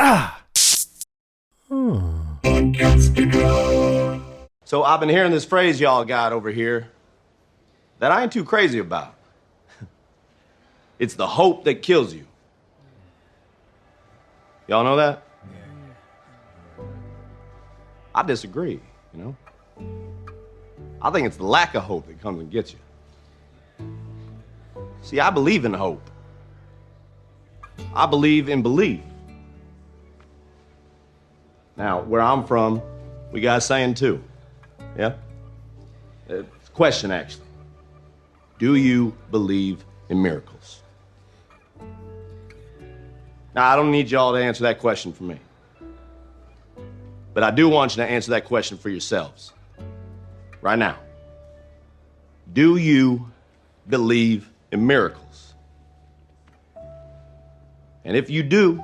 So I've been hearing this phrase y'all got over here that I ain't too crazy about. It's the hope that kills you. Y'all know that? I disagree, you know? I think it's the lack of hope that comes and gets you. See, I believe in hope. I believe in belief. Now, where I'm from, we got a saying too. Yeah? It's a question, actually. Do you believe in miracles? Now, I don't need y'all to answer that question for me. But I do want you to answer that question for yourselves. Right now. Do you believe in miracles? And if you do,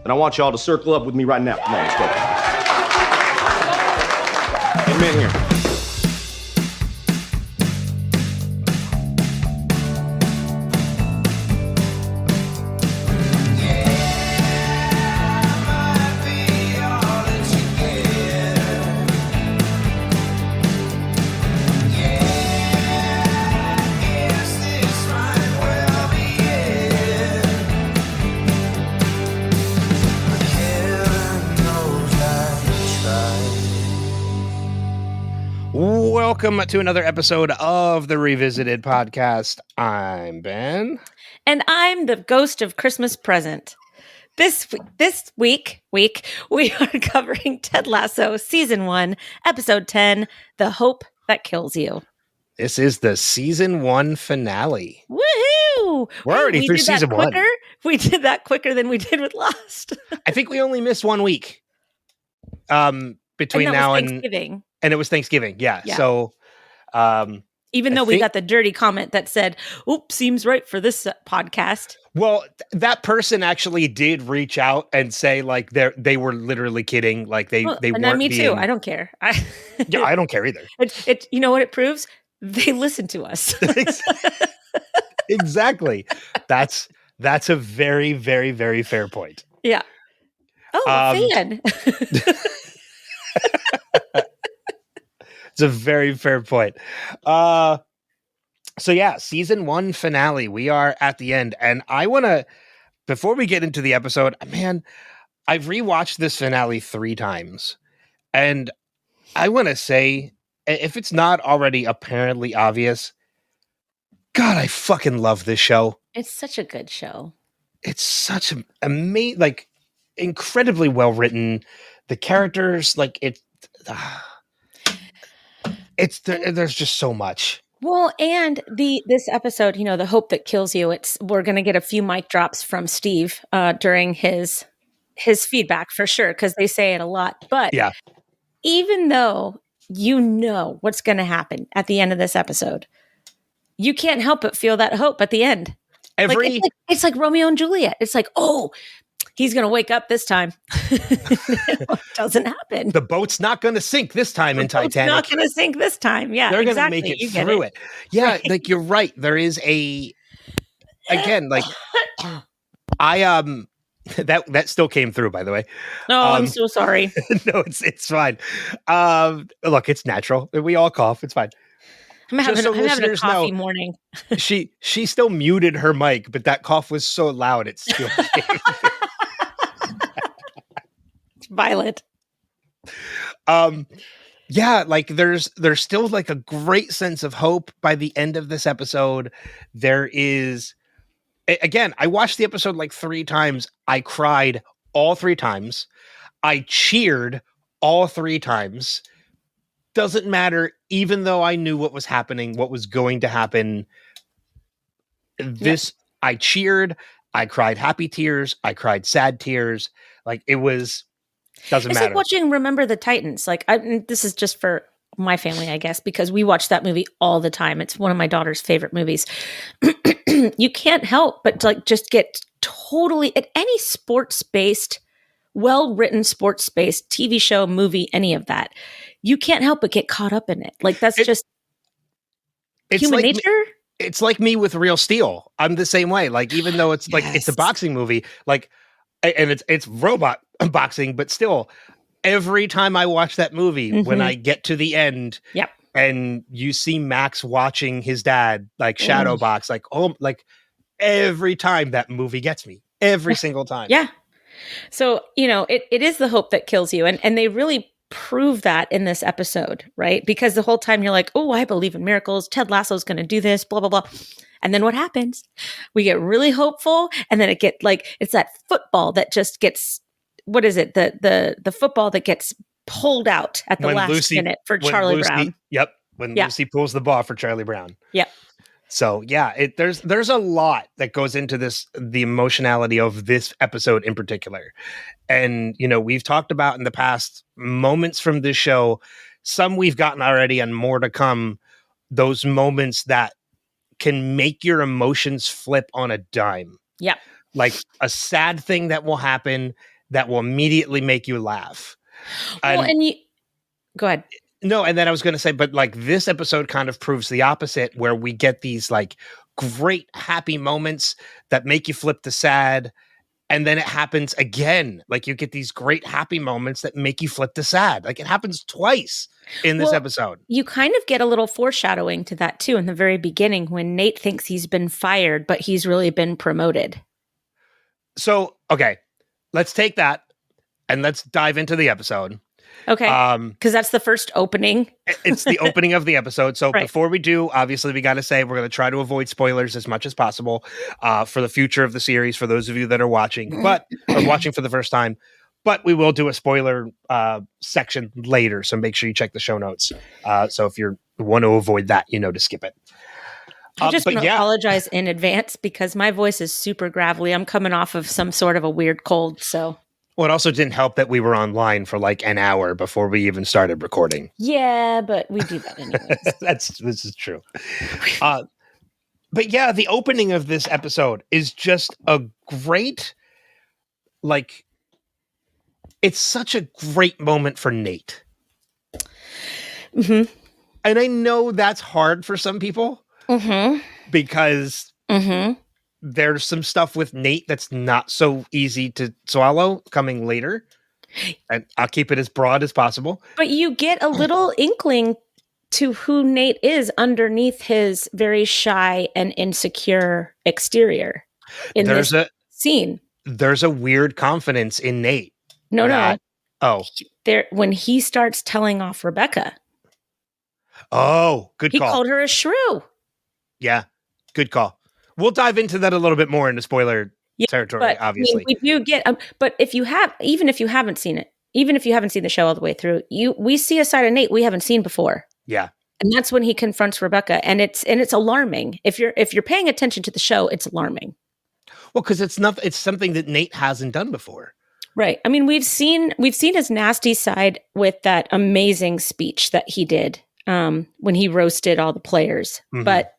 then I want y'all to circle up with me right now. Come on, let's go. Get me in here. Welcome to another episode of the Revisited podcast. I'm Ben. And I'm the ghost of Christmas present. This week, we are covering Ted Lasso, Season 1, Episode 10, The Hope That Kills You. This is the Season 1 finale. Woohoo! We're already through Season 1. We did that quicker than we did with Lost. I think we only missed 1 week between now and Thanksgiving. And it was Thanksgiving, yeah. So, even though we got the dirty comment that said, "Oops, seems right for this podcast." Well, that person actually did reach out and say, like, they were literally kidding, like they weren't. Me too. I don't care. Yeah, I don't care either. It you know what it proves? They listen to us. Exactly. That's a very, very, very fair point. Yeah. Oh, fan. It's a very fair point. So yeah, Season 1 finale. We are at the end. And I want to, before we get into the episode, man, I've rewatched this finale 3 times. And I want to say, if it's not already apparently obvious, God, I fucking love this show. It's such a good show. It's such an amazing, like, incredibly well written. The characters, like, there's just so much. Well, and this episode, you know, The Hope That Kills You, we're going to get a few mic drops from Steve during his feedback for sure, because they say it a lot. But yeah, even though you know what's going to happen at the end of this episode, you can't help but feel that hope at the end. It's like Romeo and Juliet. It's like, oh, he's going to wake up this time. It doesn't happen. The boat's not going to sink this time in Titanic. It's not going to sink this time. Yeah, they're going to make it through it. Yeah, right. Like you're right. There is again, like that still came through, by the way. No, I'm so sorry. No, it's fine. Look, it's natural. We all cough. It's fine. I'm having a coffee morning. She still muted her mic, but that cough was so loud it still came. It's violent. Yeah, like there's still like a great sense of hope by the end of this episode. There is, again, I watched the episode like 3 times. I cried all 3 times. I cheered all 3 times. Doesn't matter, even though I knew what was happening, what was going to happen. I cheered, I cried happy tears, I cried sad tears. Like it was, doesn't matter. It's like watching Remember the Titans. Like this is just for my family, I guess, because we watch that movie all the time. It's one of my daughter's favorite movies. You can't help but like just get totally at any sports-based, well-written sports-based TV show, movie, any of that. You can't help but get caught up in it. Like that's just human nature. it's like me with Real Steel. I'm the same way. Like, even though it's like it's a boxing movie, like, and it's robot boxing, but still, every time I watch that movie, when I get to the end, Yep. and you see Max watching his dad like shadow box, like, oh, like every time that movie gets me, every single time. Yeah. So, it is the hope that kills you. And they really prove that in this episode, right? Because the whole time you're like, oh, I believe in miracles. Ted Lasso's going to do this, blah, blah, blah. And then what happens? We get really hopeful. And then it's that football that just gets, what is it? The football that gets pulled out at the last minute for Charlie Brown. Yep. When Lucy pulls the ball for Charlie Brown. Yep. So yeah, there's a lot that goes into this, the emotionality of this episode in particular. And, we've talked about in the past moments from this show, some we've gotten already and more to come, those moments that can make your emotions flip on a dime. Yep. Like a sad thing that will happen that will immediately make you laugh. Well, go ahead. No, and then I was going to say, but like this episode kind of proves the opposite, where we get these like great happy moments that make you flip to sad, and then it happens again. Like you get these great happy moments that make you flip to sad. Like it happens twice in this episode. You kind of get a little foreshadowing to that too in the very beginning when Nate thinks he's been fired, but he's really been promoted. So, okay, let's take that and let's dive into the episode. Okay. Because that's the first opening. It's the opening of the episode. So before we do, obviously we got to say, we're going to try to avoid spoilers as much as possible for the future of the series, for those of you that are watching, or watching for the first time, but we will do a spoiler section later. So make sure you check the show notes. So if you want to avoid that, to skip it. I just want to apologize in advance because my voice is super gravelly. I'm coming off of some sort of a weird cold. So. Well, it also didn't help that we were online for like an hour before we even started recording. Yeah, but we do that anyways. This is true. But yeah, the opening of this episode is just a great, like, it's such a great moment for Nate. Mm-hmm. And I know that's hard for some people because there's some stuff with Nate that's not so easy to swallow coming later. And I'll keep it as broad as possible. But you get a little inkling to who Nate is underneath his very shy and insecure exterior in this scene. There's a weird confidence in Nate. No. Oh. When he starts telling off Rebecca. Oh, good call. He called her a shrew. Yeah, good call. We'll dive into that a little bit more into spoiler territory, but, obviously. I mean, we do get, but if you haven't seen it, even if you haven't seen the show all the way through, we see a side of Nate we haven't seen before. Yeah, and that's when he confronts Rebecca, and it's alarming. If you're paying attention to the show, it's alarming. Well, because it's something that Nate hasn't done before, right? I mean, we've seen his nasty side with that amazing speech that he did when he roasted all the players, but.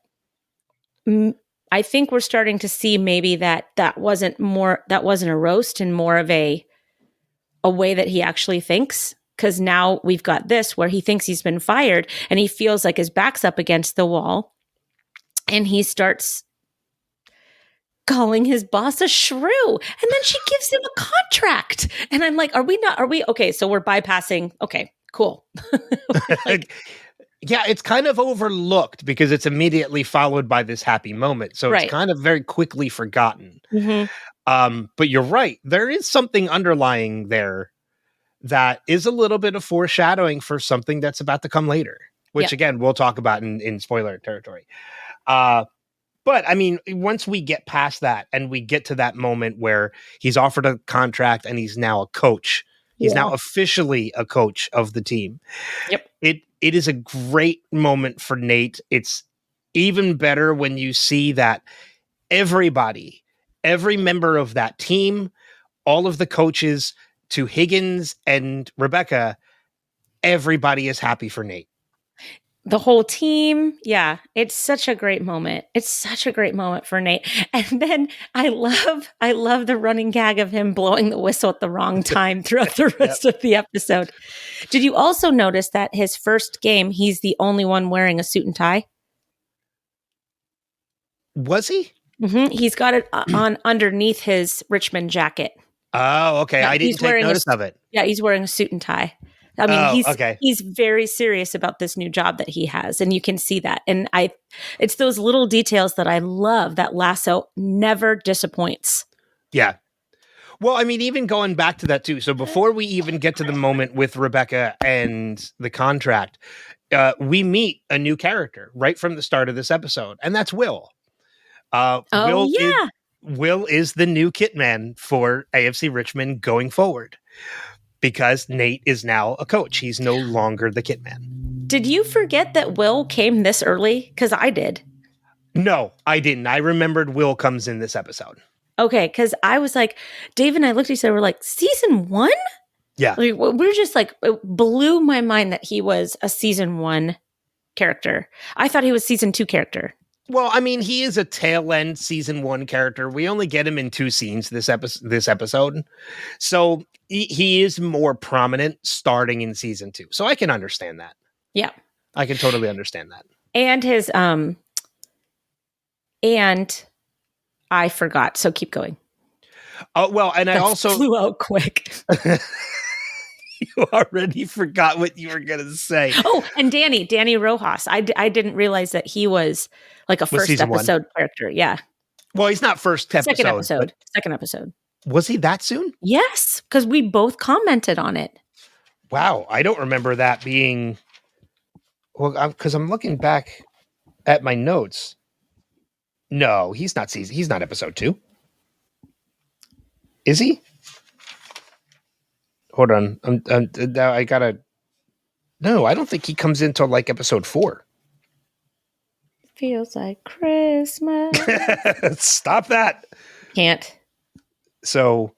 I think we're starting to see maybe that wasn't a roast and more of a way that he actually thinks. Because now we've got this where he thinks he's been fired and he feels like his back's up against the wall and he starts calling his boss a shrew. And then she gives him a contract. And I'm like, are we okay? So we're bypassing. Okay, cool. Yeah, it's kind of overlooked because it's immediately followed by this happy moment. So it's kind of very quickly forgotten. But you're right. There is something underlying there that is a little bit of foreshadowing for something that's about to come later, which again, we'll talk about in spoiler territory. But I mean, once we get past that and we get to that moment where he's offered a contract and he's now a coach, he's now officially a coach of the team. Yep. It is a great moment for Nate. It's even better when you see that every member of that team, all of the coaches to Higgins and Rebecca, everybody is happy for Nate. The whole team. Yeah. It's such a great moment. It's such a great moment for Nate. And then I love the running gag of him blowing the whistle at the wrong time throughout the rest of the episode. Did you also notice that his first game, he's the only one wearing a suit and tie? Was he? He's got it on underneath his Richmond jacket. Oh, okay. Yeah, I didn't take notice of it. Yeah, he's wearing a suit and tie. I mean, okay. he's very serious about this new job that he has, and you can see that. And it's those little details that I love that Lasso never disappoints. Yeah. Well, I mean, even going back to that too. So before we even get to the moment with Rebecca and the contract, we meet a new character right from the start of this episode, and that's Will. Will is the new Kitman for AFC Richmond going forward because Nate is now a coach. He's no longer the Kitman. Did you forget that Will came this early? Because I did. No, I didn't. I remembered Will comes in this episode. Okay, because I was like, Dave and I looked at each other, we're like, season 1? Yeah. Like, we're just like, it blew my mind that he was a season 1 character. I thought he was season 2 character. Well, I mean, he is a tail end season 1 character. We only get him in 2 scenes this episode. So he is more prominent starting in season 2. So I can understand that. Yeah. I can totally understand that. And his, and I forgot. So keep going. Oh, well, and I also flew out quick. You already forgot what you were going to say. Oh, and Danny Rojas. I didn't realize that he was like a first episode character. Yeah. Well, he's not first episode. Second episode. Was he that soon? Yes, because we both commented on it. Wow. I don't remember that being... Well, because I'm looking back at my notes. No, he's not episode 2. Is he? Hold on. I gotta... No, I don't think he comes into like episode 4. Feels like Christmas. Stop that. Can't. So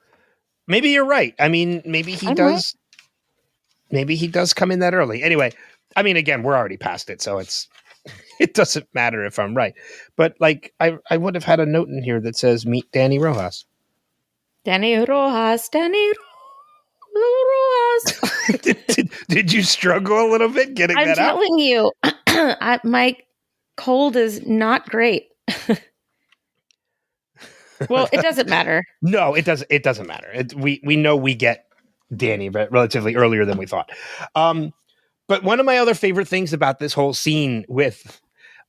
maybe you're right. I mean, maybe he does. Right. Maybe he does come in that early. Anyway, I mean, again, we're already past it, so it doesn't matter if I'm right. But like, I would have had a note in here that says meet Danny Rojas. Danny Rojas. Did you struggle a little bit getting that out? I'm telling you, my cold is not great. Well, it doesn't matter. No, it doesn't matter. We know we get Danny relatively earlier than we thought. But one of my other favorite things about this whole scene with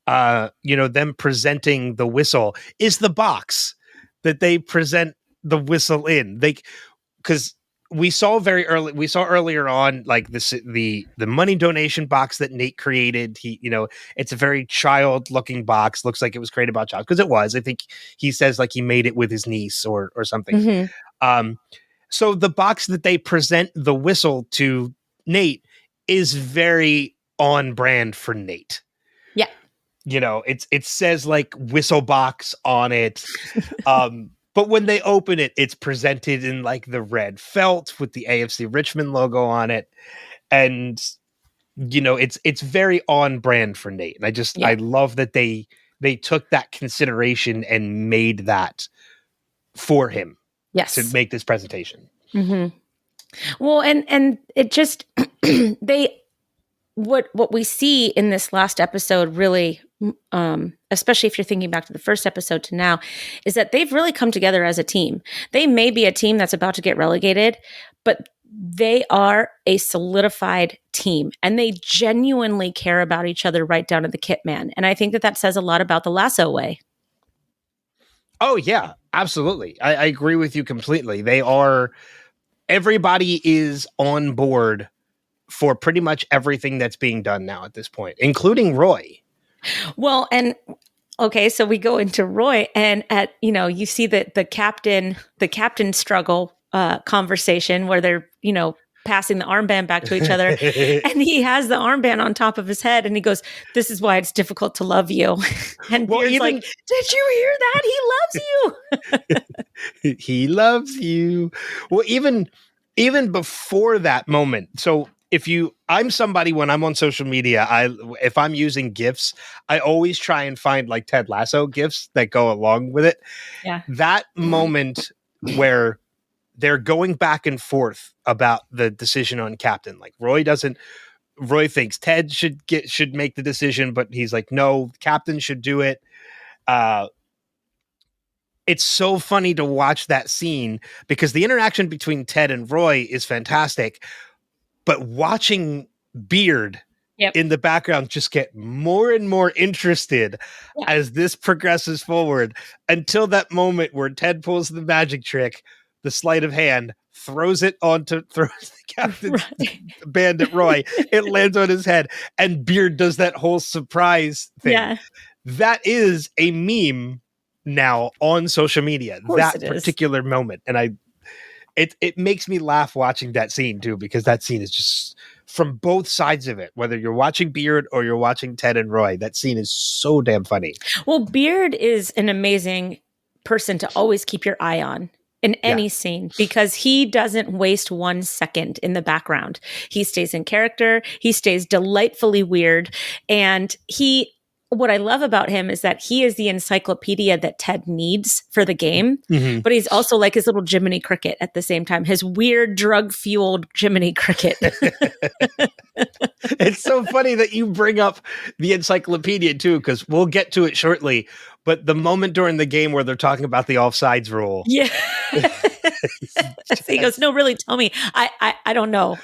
them presenting the whistle is the box that they present the whistle in. Because we saw earlier on like the money donation box that Nate created. It's a very child looking box. Looks like it was created by a child, because it was. I think he says like he made it with his niece or something. Mm-hmm. So the box that they present the whistle to Nate is very on brand for Nate. Yeah. It says like whistle box on it. But when they open it, it's presented in like the red felt with the AFC Richmond logo on it. And, it's very on brand for Nate. And I love that they took that consideration and made that for him. Yes. To make this presentation. Mm-hmm. Well, and it just, what we see in this last episode really, especially if you're thinking back to the first episode to now, is that they've really come together as a team. They may be a team that's about to get relegated, but they are a solidified team, and they genuinely care about each other right down to the kit man. And I think that says a lot about the Lasso way. Oh yeah, absolutely. I agree with you completely. Everybody is on board for pretty much everything that's being done now at this point, including Roy. Well, and okay, so we go into Roy, and you see the captain struggle conversation where they're, passing the armband back to each other, and he has the armband on top of his head, and he goes, "This is why it's difficult to love you." And Beard's like, "Did you hear that? He loves you." He loves you. Well, even before that moment. So I'm somebody, when I'm on social media, if I'm using GIFs, I always try and find like Ted Lasso GIFs that go along with it. Yeah. That moment where they're going back and forth about the decision on captain. Like Roy thinks Ted should make the decision, but he's like, no, captain should do it. it's so funny to watch that scene because the interaction between Ted and Roy is fantastic, but watching Beard in the background just get more and more interested as this progresses forward until that moment where Ted pulls the magic trick, the sleight of hand, throws the captain's bandit Roy. It lands on his head, and Beard does that whole surprise thing. Yeah. That is a meme now on social media. That particular moment, and it makes me laugh watching that scene too, because that scene is just from both sides of it. Whether you're watching Beard or you're watching Ted and Roy, that scene is so damn funny. Well, Beard is an amazing person to always keep your eye on in any scene because he doesn't waste 1 second in the background. He stays in character. He stays delightfully weird. And what I love about him is that he is the encyclopedia that Ted needs for the game, but he's also like his little Jiminy Cricket at the same time, his weird drug-fueled Jiminy Cricket. It's so funny that you bring up the encyclopedia too, because we'll get to it shortly, but the moment during the game where they're talking about the offsides rule. Yeah. He goes, no, really, tell me. I don't know.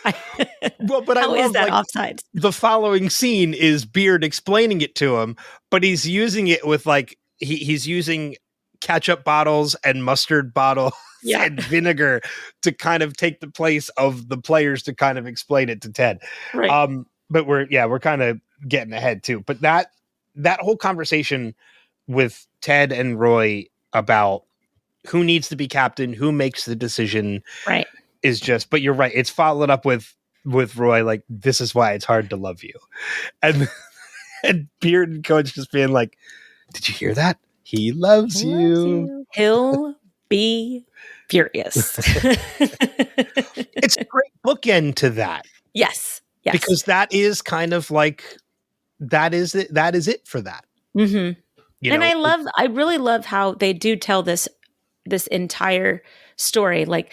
Well, but how is that offsides? The following scene is Beard explaining it to him, but he's using it with he's using ketchup bottles and mustard bottles and vinegar to kind of take the place of the players to kind of explain it to Ted. Right. But we're kind of getting ahead too. But that whole conversation with Ted and Roy about who needs to be captain, who makes the decision, right, is just. But you're right. It's followed up with Roy, like, this is why it's hard to love you, and Beard and Coach just being like, "Did you hear that? He loves you. He'll be furious." It's a great bookend to that. Yes, because that is kind of like that is it. That is it for that. Mm-hmm. And I really love how they do tell this entire story. Like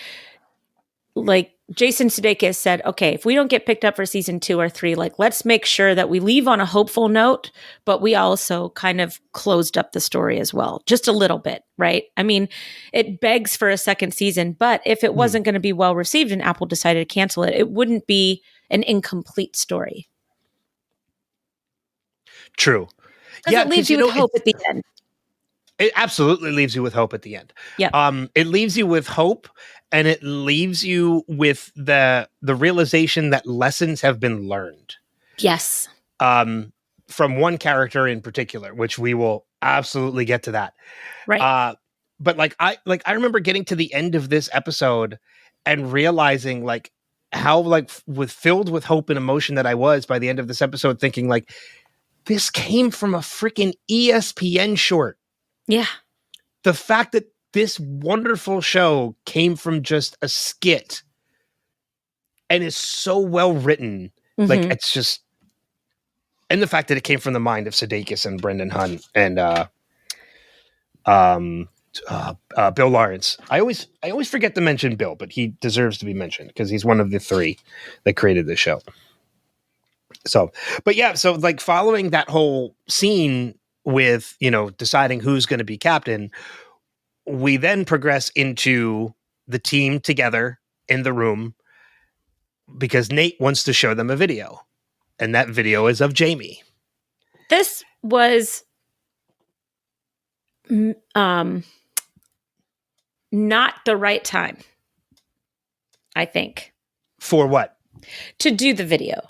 Jason Sudeikis said, okay, if we don't get picked up for season 2 or 3, like, let's make sure that we leave on a hopeful note, but we also kind of closed up the story as well, just a little bit, right? I mean, it begs for a second season, but if it wasn't going to be well received and Apple decided to cancel it, it wouldn't be an incomplete story. True. Because it leaves you with hope at the end. It absolutely leaves you with hope at the end. Yeah. It leaves you with hope, and it leaves you with the realization that lessons have been learned. Yes. From one character in particular, which we will absolutely get to that. Right. But I remember getting to the end of this episode and realizing like how filled with hope and emotion that I was by the end of this episode, thinking like, this came from a freaking ESPN short. Yeah. The fact that this wonderful show came from just a skit and is so well written. Like, it's just, and the fact that it came from the mind of Sudeikis and Brendan Hunt and Bill Lawrence. I always forget to mention Bill, but he deserves to be mentioned because he's one of the 3 that created the show. So like following that whole scene with, deciding who's going to be captain, we then progress into the team together in the room because Nate wants to show them a video, and that video is of Jamie. This was not the right time, I think. For what? To do the video.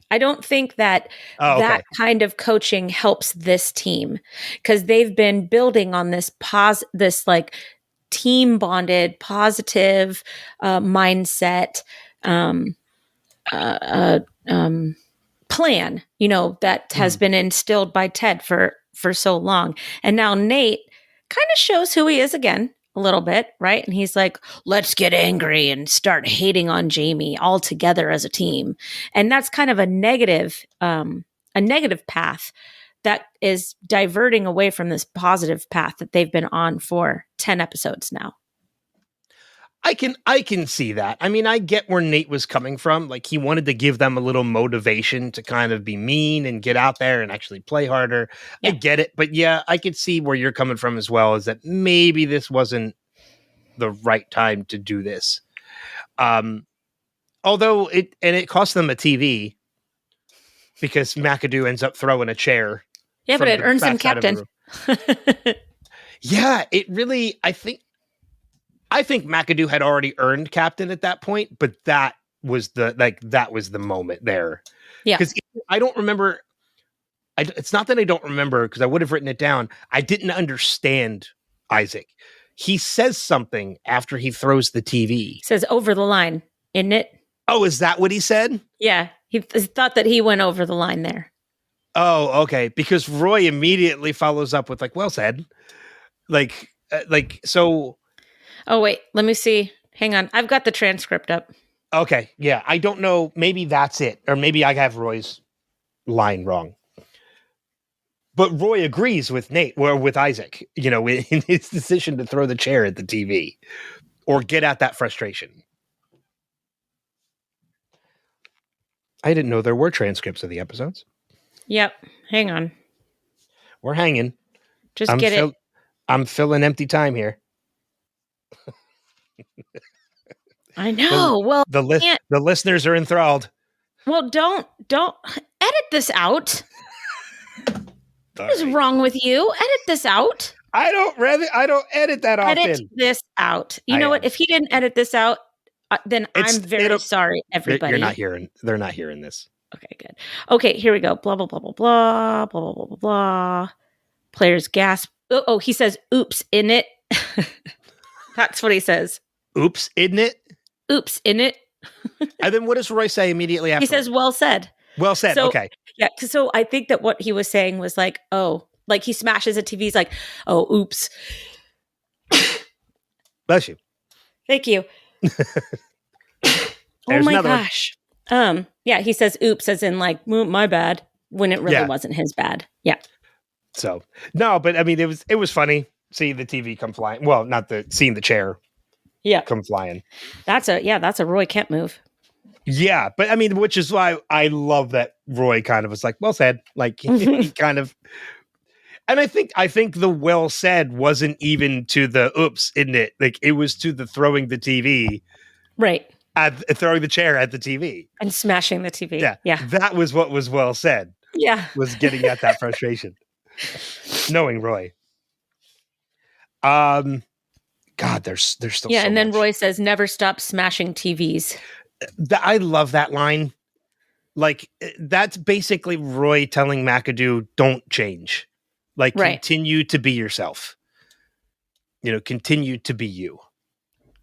I don't think that that kind of coaching helps this team because they've been building on this like team bonded, positive mindset plan, that has been instilled by Ted for so long. And now Nate kind of shows who he is again a little bit, right? And he's like, let's get angry and start hating on Jamie all together as a team. And that's kind of a negative path that is diverting away from this positive path that they've been on for 10 episodes now. I can see that. I mean, I get where Nate was coming from. Like, he wanted to give them a little motivation to kind of be mean and get out there and actually play harder. Yeah. I get it, but yeah, I could see where you're coming from as well. Is that maybe this wasn't the right time to do this? Although it cost them a TV because McAdoo ends up throwing a chair. Yeah, but it earns him backside of the captain. room. Yeah, it really. I think McAdoo had already earned captain at that point, but that was the moment there. Yeah, because I don't remember. It's not that I don't remember because I would have written it down. I didn't understand Isaac. He says something after he throws the TV. says over the line, isn't it? Oh, is that what he said? Yeah, he thought that he went over the line there. Oh, okay. Because Roy immediately follows up with like, "Well said." So. Oh wait, let me see. Hang on, I've got the transcript up. Okay, yeah. I don't know. Maybe that's it, or maybe I have Roy's line wrong. But Roy agrees with Nate or with Isaac, in his decision to throw the chair at the TV or get at that frustration. I didn't know there were transcripts of the episodes. Yep. Hang on. We're hanging. Just get it. I'm filling empty time here. I know. The listeners are enthralled. Well, don't edit this out. What is wrong with you? Edit this out. I don't edit that often. Edit this out. You know what? If he didn't edit this out, then I'm very sorry, everybody. They're not hearing this. Okay, good. Okay, here we go. Blah, blah, blah, blah, blah, blah, blah, blah, blah, blah. Players gasp. Oh, he says, oops, in it. That's what he says. Oops, isn't it? Oops, in it. And then what does Roy say immediately after? He says, well said. Well said. So, okay. Yeah. So I think that what he was saying was like, oh, like he smashes a TV. He's like, oh, oops. Bless you. Thank you. Oh my gosh. Yeah. He says, oops, as in like, my bad, when it really wasn't his bad. Yeah. So no, but I mean, it was funny seeing the TV come flying. Well, not seeing the chair. Yeah. Come flying. That's a Roy Kent move. Yeah, but I mean, which is why I love that Roy kind of was like, well said. Like he kind of, and I think the well said wasn't even to the oops, isn't it? Like it was to the throwing the TV. Right. Throwing the chair at the TV. And smashing the TV. Yeah. Yeah. That was what was well said. Yeah. Was getting at that frustration. Knowing Roy. God, there's still so and then much. Roy says, never stop smashing TVs. I love that line. Like, that's basically Roy telling McAdoo, don't change. Like, continue to be yourself. Continue to be you.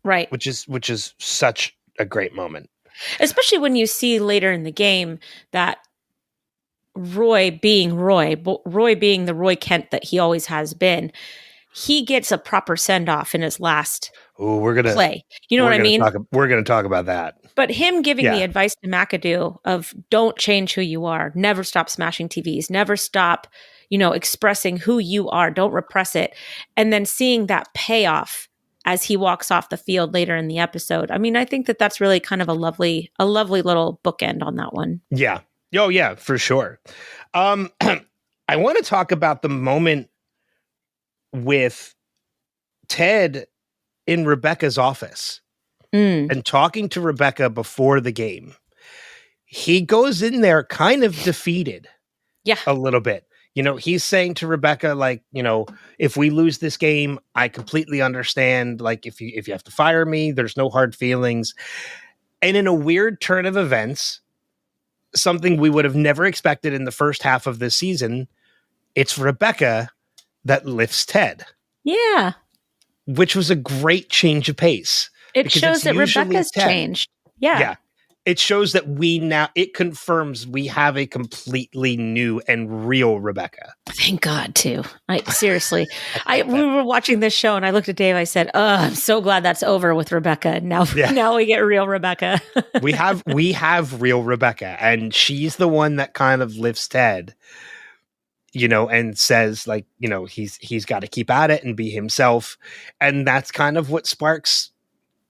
Right. Which is such a great moment. Especially when you see later in the game that Roy being the Roy Kent that he always has been, he gets a proper send-off in his last play. You know what I mean? We're going to talk about that. But him giving the advice to McAdoo of don't change who you are, never stop smashing TVs, never stop, expressing who you are, don't repress it. And then seeing that payoff as he walks off the field later in the episode. I mean, I think that that's really kind of a lovely little bookend on that one. Yeah. Oh, yeah, for sure. I want to talk about the moment with Ted in Rebecca's office and talking to Rebecca before the game. He goes in there kind of defeated. Yeah. A little bit. He's saying to Rebecca, like, if we lose this game, I completely understand. Like, if you have to fire me, there's no hard feelings. And in a weird turn of events, something we would have never expected in the first half of this season, it's Rebecca that lifts Ted. Yeah. Which was a great change of pace. It shows that Rebecca's changed. Yeah. Yeah. It shows that it confirms we have a completely new and real Rebecca. Thank God, too. Seriously. We were watching this show and I looked at Dave. I said, I'm so glad that's over with Rebecca. Now we get real Rebecca. we have real Rebecca, and she's the one that kind of lifts Ted, and says, like, he's got to keep at it and be himself. And that's kind of what sparks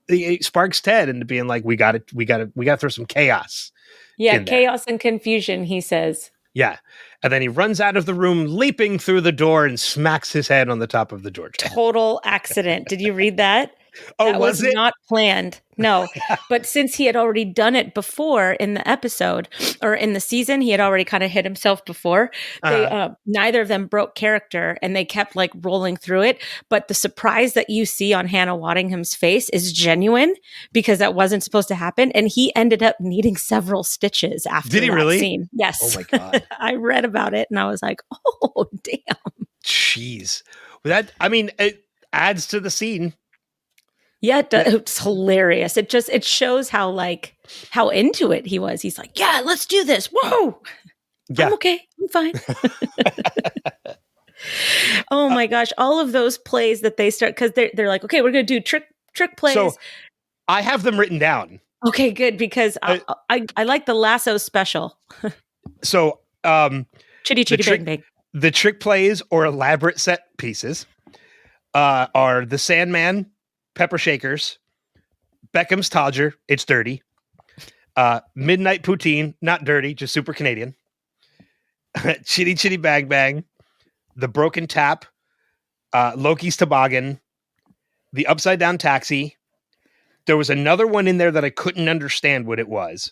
it sparks Ted into being like, we got to throw some chaos. Yeah, in there. chaos and confusion, he says. Yeah. And then he runs out of the room, leaping through the door and smacks his head on the top of the door. Total accident. Did you read that? Oh, that was it? Not planned. No. But since he had already done it before in the episode or in the season, he had already kind of hit himself before. They neither of them broke character and they kept like rolling through it. But the surprise that you see on Hannah Waddingham's face is genuine because that wasn't supposed to happen. And he ended up needing several stitches after Did he that really? scene. Yes. Oh my God. I read about it and I was like, oh, damn. Jeez. It adds to the scene. Yeah, it's hilarious. It shows how into it he was. He's like, yeah, let's do this. Whoa. Yeah. I'm okay. I'm fine. Oh my gosh. All of those plays that they start, because they're like, okay, we're going to do trick plays. So I have them written down. Okay, good. Because I like the Lasso special. So Chitty Chitty Bang Bang. The trick plays or elaborate set pieces are the Sandman, Pepper Shakers, Beckham's Todger, it's dirty. Midnight Poutine, not dirty, just super Canadian. Chitty Chitty Bang Bang, The Broken Tap, Loki's Toboggan, The Upside Down Taxi. There was another one in there that I couldn't understand what it was.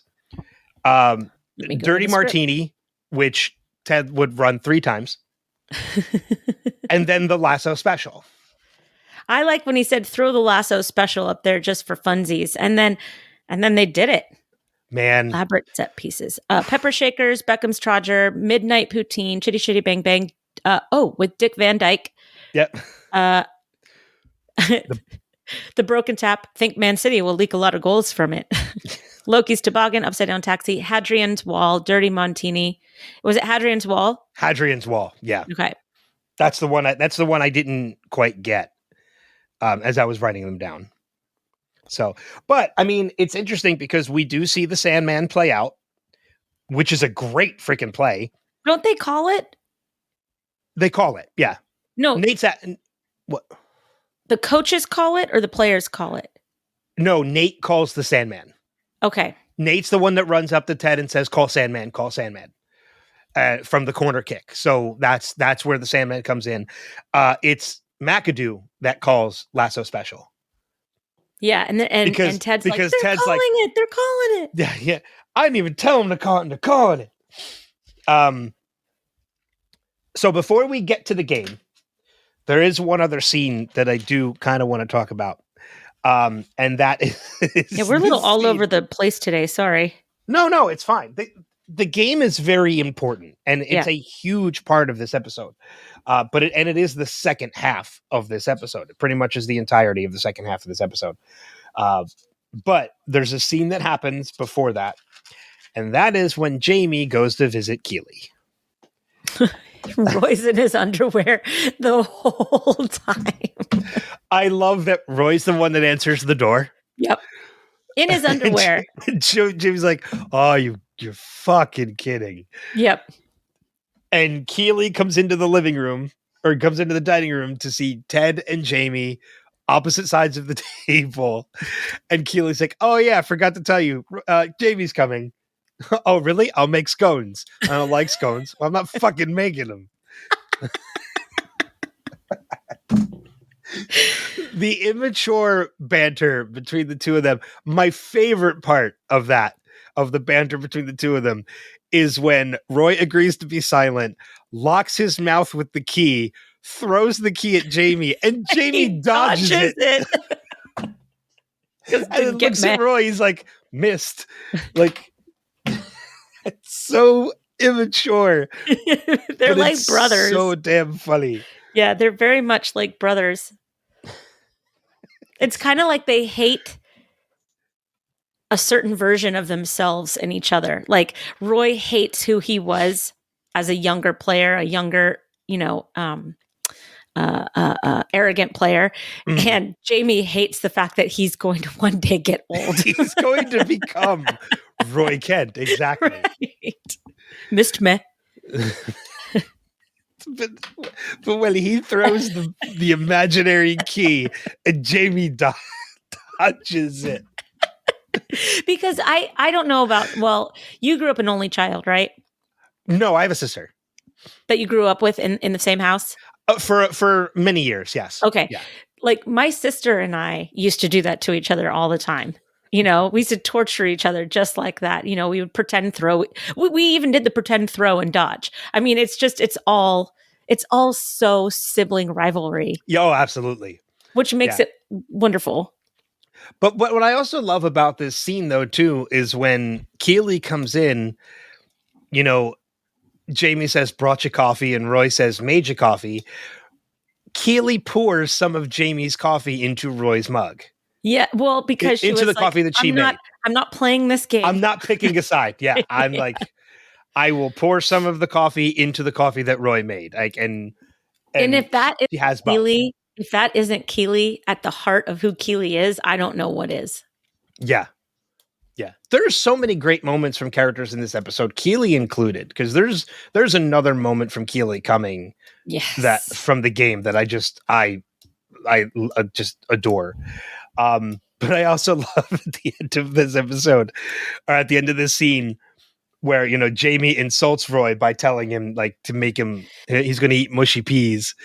Dirty Martini, which Ted would run 3 times. And then the Lasso special. I like when he said throw the Lasso special up there just for funsies. And then they did it. Man. Elaborate set pieces. Pepper Shakers, Beckham's Trodger, Midnight Poutine, Chitty Chitty Bang Bang. With Dick Van Dyke. Yep. The Broken Tap. Think Man City will leak a lot of goals from it. Loki's Toboggan, Upside Down Taxi, Hadrian's Wall, Dirty Martini. Was it Hadrian's Wall? Hadrian's Wall. Yeah. Okay. That's the one I didn't quite get as I was writing them down. So, but I mean, it's interesting because we do see the Sandman play out, which is a great freaking play. Don't they call it? They call it. Yeah. No. Nate's at what? The coaches call it or the players call it? No, Nate calls the Sandman. Okay. Nate's the one that runs up to Ted and says, call Sandman, from the corner kick. So that's where the Sandman comes in. It's McAdoo that calls Lasso special. Yeah, and Ted's like, they're calling it. Yeah. I didn't even tell him to call it. So before we get to the game, there is one other scene that I do kind of want to talk about. And that is we're a little all over the place today. Sorry. No, it's fine. The game is very important, and it's a huge part of this episode. But it is the second half of this episode. It pretty much is the entirety of the second half of this episode. But there's a scene that happens before that, and that is when Jamie goes to visit Keeley. Roy's in his underwear the whole time. I love that Roy's the one that answers the door. Yep. In his underwear. And Jamie's like, oh, you're fucking kidding. Yep. And Keeley comes into the living room or comes into the dining room to see Ted and Jamie opposite sides of the table. And Keeley's like, oh yeah, I forgot to tell you, Jamie's coming. Oh, really? I'll make scones. I don't like scones. Well, I'm not fucking making them. The immature banter between the two of them. My favorite part of the banter between the two of them is when Roy agrees to be silent, locks his mouth with the key, throws the key at Jamie, and Jamie dodges it. And then looks at Roy, he's like, missed. Like, it's so immature. They're like brothers. So damn funny. Yeah, they're very much like brothers. It's kind of like they hate a certain version of themselves and each other. Like Roy hates who he was as a younger player, a younger, arrogant player. Mm. And Jamie hates the fact that he's going to one day get old. He's going to become Roy Kent. Exactly. Right. Missed me. But when he throws the imaginary key and Jamie dodges it. Because I don't know about, well, you grew up an only child, right? No, I have a sister. That you grew up with in the same house? For many years, yes. Okay. Yeah. Like my sister and I used to do that to each other all the time. We used to torture each other just like that. We would pretend throw. We even did the pretend throw and dodge. I mean, it's all so sibling rivalry. Oh, absolutely. Which makes it wonderful. But what I also love about this scene, though, too, is when Keely comes in, Jamie says, brought you coffee, and Roy says, made you coffee. Keely pours some of Jamie's coffee into Roy's mug. Yeah, well, because she into was the coffee that she made. I'm not playing this game. I'm not picking a side. Yeah, I'm like, I will pour some of the coffee into the coffee that Roy made. And if that is Keely, if that isn't Keely at the heart of who Keely is, I don't know what is. Yeah. Yeah. There are so many great moments from characters in this episode, Keely included, because there's another moment from Keely coming that from the game that I just adore. But I also love at the end of this episode, or at the end of this scene, where Jamie insults Roy by telling him to make him he's going to eat mushy peas,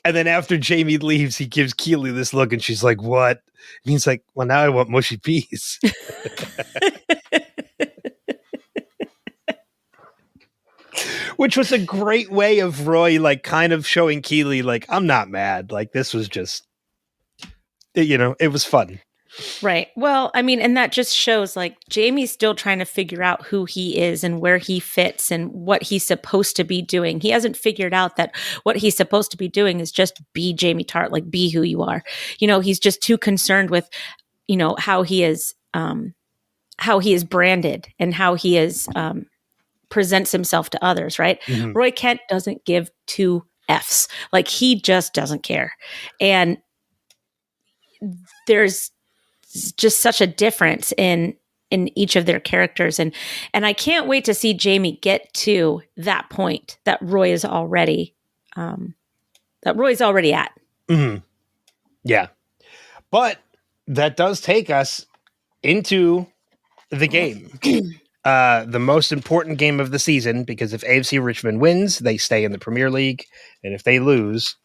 and then after Jamie leaves, he gives Keely this look, and she's like, "What?" And he's like, "Well, now I want mushy peas." Which was a great way of Roy kind of showing Keely I'm not mad. This was just it was fun. Right. Well, I mean, and that just shows Jamie's still trying to figure out who he is and where he fits and what he's supposed to be doing. He hasn't figured out that what he's supposed to be doing is just be Jamie Tart, be who you are. He's just too concerned with, how he is branded and how he is, presents himself to others. Right. Mm-hmm. Roy Kent doesn't give two F's. He just doesn't care. And there's just such a difference in each of their characters, and I can't wait to see Jamie get to that point that Roy is already at. Mm-hmm. Yeah, but that does take us into the game, the most important game of the season, because if AFC Richmond wins, they stay in the Premier League, and if they lose,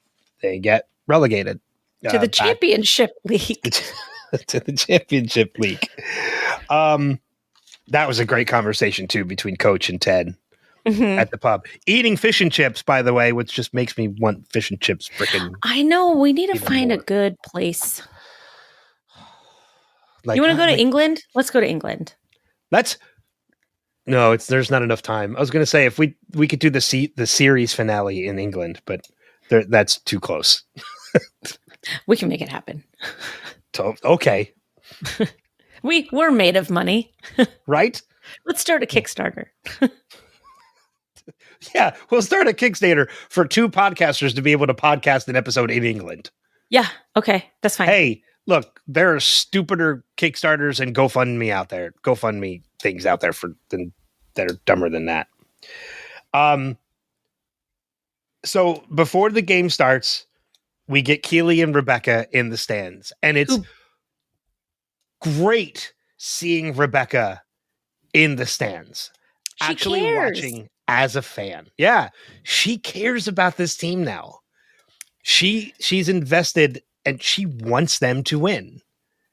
they get relegated to the Championship League. To the Championship League. That was a great conversation too between Coach and Ted at the pub, eating fish and chips, by the way, which just makes me want fish and chips. I know, we need to find a good place. You want to go to England? Let's go to England. There's not enough time. I was going to say if we could do the series finale in England, but that's too close. We can make it happen. Okay. We're made of money. Right? Let's start a Kickstarter. Yeah, we'll start a Kickstarter for two podcasters to be able to podcast an episode in England. Yeah, okay. That's fine. Hey, look, there are stupider Kickstarters and GoFundMe things out there that are dumber than that. So before the game starts, we get Keely and Rebecca in the stands, and it's great seeing Rebecca in the stands. She actually cares. Watching as a fan. Yeah, she cares about this team now. She's invested, and she wants them to win.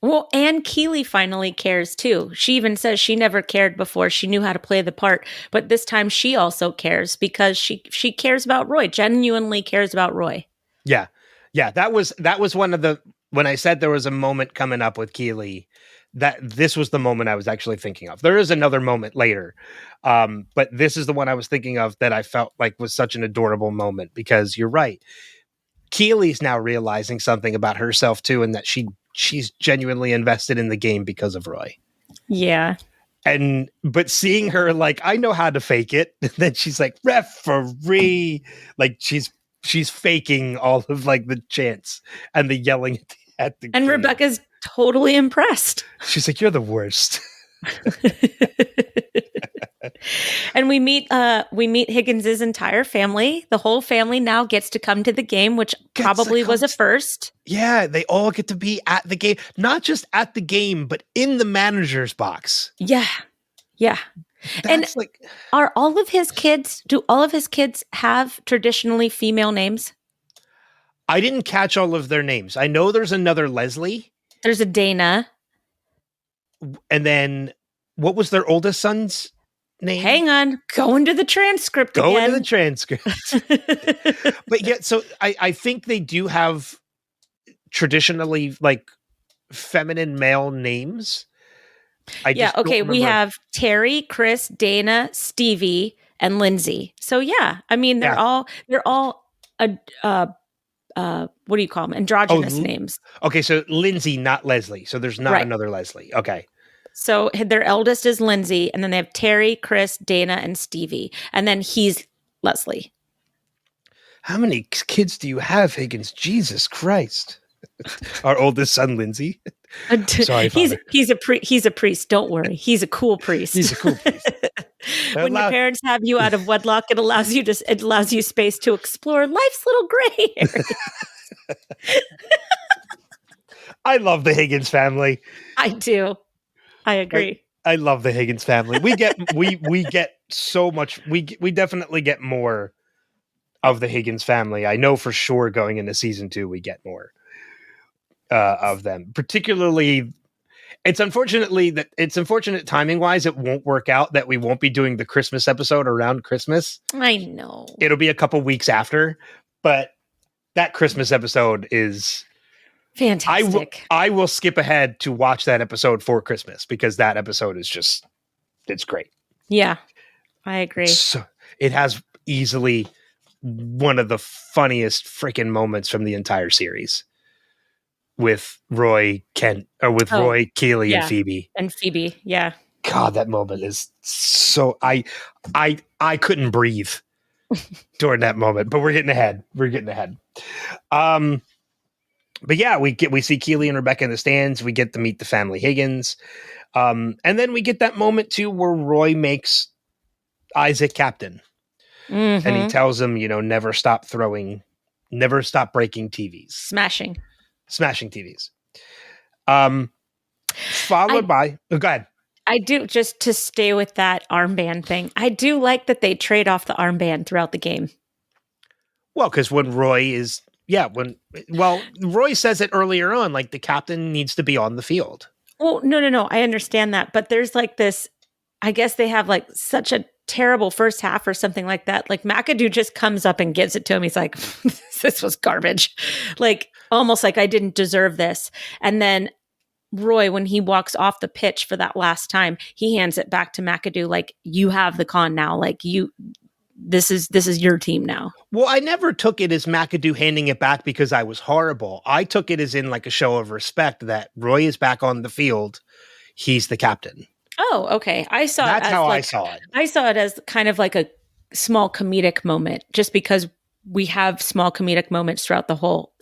Well, and Keely finally cares too. She even says she never cared before. She knew how to play the part, but this time she also cares because she cares about Roy. Genuinely cares about Roy. Yeah. Yeah, that was one of when I said there was a moment coming up with Keely, that this was the moment I was actually thinking of. There is another moment later, but this is the one I was thinking of that I felt like was such an adorable moment, because you're right. Keely's now realizing something about herself too, and that she's genuinely invested in the game because of Roy. Yeah. But seeing her I know how to fake it. And then she's like, referee, she's faking all of the chants and the yelling at the and game. Rebecca's totally impressed. She's like, you're the worst. And we meet Higgins's entire family. The whole family now gets to come to the game, which probably was a first. Yeah, they all get to be at the game, not just at the game, but in the manager's box. Yeah. Yeah. That's and are all of his kids, do all of his kids have traditionally female names? I didn't catch all of their names. I know there's another Leslie. There's a Dana. And then what was their oldest son's name? Hang on. Going to the transcript again. Going to the transcript. But yeah, so I think they do have traditionally like feminine male names. We have Terry, Chris, Dana, Stevie, and Lindsay. So yeah, I mean they're all what do you call them? Androgynous names. Okay, so Lindsay, not Leslie. So there's not another Leslie. Okay. So their eldest is Lindsay, and then they have Terry, Chris, Dana, and Stevie, and then he's Leslie. How many kids do you have, Higgins? Jesus Christ! Our oldest son, Lindsay. Sorry, Father. He's a priest. Don't worry, he's a cool priest. He's a cool priest. When your parents have you out of wedlock, it allows you space to explore life's little gray area. I love the Higgins family. I do. I agree. I love the Higgins family. We get we get so much. We definitely get more of the Higgins family. I know for sure going into season 2, we get more of them. Particularly, it's unfortunate timing wise. It won't work out that we won't be doing the Christmas episode around Christmas. I know it'll be a couple weeks after, but that Christmas episode is fantastic. I will skip ahead to watch that episode for Christmas because that episode is just, it's great. Yeah, I agree. So it has easily one of the funniest freaking moments from the entire series with Roy, Keeley, and Phoebe. And Phoebe, yeah. God, that moment is so, I couldn't breathe during that moment, but we're getting ahead. But yeah, we see Keeley and Rebecca in the stands. We get to meet the family Higgins. And then we get that moment too where Roy makes Isaac captain. Mm-hmm. And he tells him, never stop breaking TVs. Smashing TVs. Followed by, go ahead. I do, just to stay with that armband thing. I do like that they trade off the armband throughout the game. Well, because when Roy says it earlier on, like the captain needs to be on the field. Well, no. I understand that. But there's like this, I guess they have like such a terrible first half or something like that. Like McAdoo just comes up and gives it to him. He's like, this was garbage. Like almost like I didn't deserve this. And then Roy, when he walks off the pitch for that last time, he hands it back to McAdoo. Like, you have the con now. Like this is your team now. Well, I never took it as McAdoo handing it back because I was horrible. I took it as in like a show of respect that Roy is back on the field. He's the captain. Oh, okay. That's how I saw it. I saw it as kind of like a small comedic moment, just because we have small comedic moments throughout the whole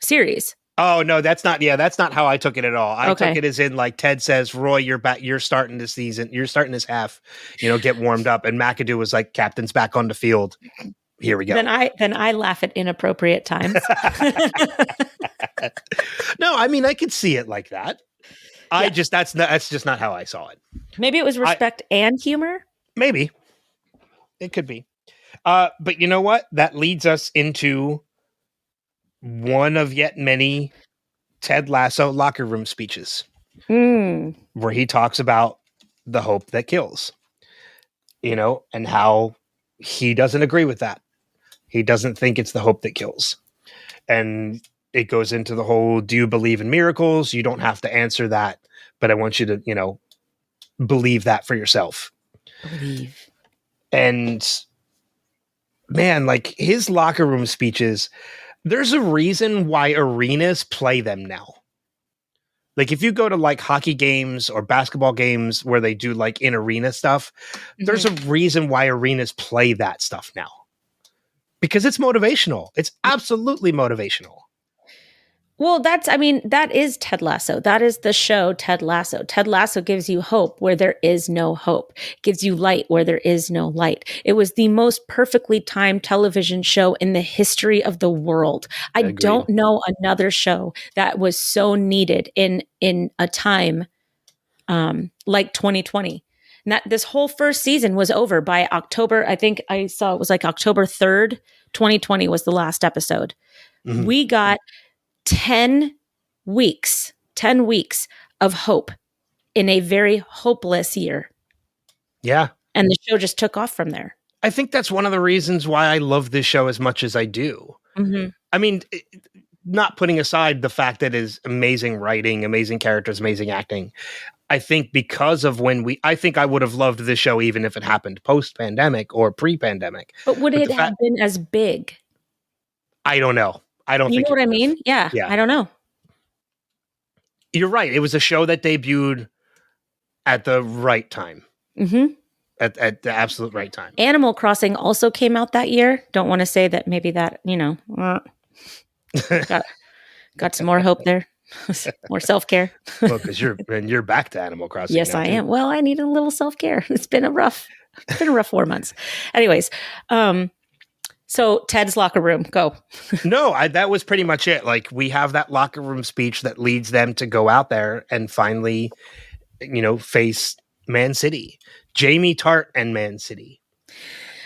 series. Oh no, that's not how I took it at all. I took it as in like Ted says, Roy, you're back. You're starting this season. You're starting this half. Get warmed up. And McAdoo was like, captain's back on the field. Here we go. Then I laugh at inappropriate times. No, I mean I could see it like that. Yeah. That's just not how I saw it. Maybe it was respect and humor. Maybe it could be. But you know what? That leads us into one of yet many Ted Lasso locker room speeches, where he talks about the hope that kills, and how he doesn't agree with that. He doesn't think it's the hope that kills. And it goes into the whole, do you believe in miracles? You don't have to answer that, but I want you to, believe that for yourself. Believe. And man, like his locker room speeches, there's a reason why arenas play them now. Like if you go to like hockey games or basketball games where they do like in arena stuff, there's a reason why arenas play that stuff now. Because it's motivational. It's absolutely motivational. Well, that is Ted Lasso. That is the show Ted Lasso. Ted Lasso gives you hope where there is no hope, gives you light where there is no light. It was the most perfectly timed television show in the history of the world. I Agreed. don't know another show that was so needed in a time like 2020. And that this whole first season was over by October. I think I saw it was like October 3rd, 2020 was the last episode. Mhm. We got 10 weeks of hope in a very hopeless year. Yeah. And the show just took off from there. I think that's one of the reasons why I love this show as much as I do. Mm-hmm. I mean, not putting aside the fact that it is amazing writing, amazing characters, amazing acting. I think because of I think I would have loved this show even if it happened post-pandemic or pre-pandemic. But would it have been as big? I don't know. I don't think you know what I mean? Yeah, I don't know. You're right. It was a show that debuted at the right time. Mm-hmm. At the absolute right time. Animal Crossing also came out that year. Don't want to say that maybe that, got some more hope there. More self-care. Well, because you're back to Animal Crossing. Yes, I am. Well, I need a little self-care. It's been a rough 4 months. Anyways, so Ted's locker room, go. No, that was pretty much it. Like, we have that locker room speech that leads them to go out there and finally, face Man City, Jamie Tart and Man City.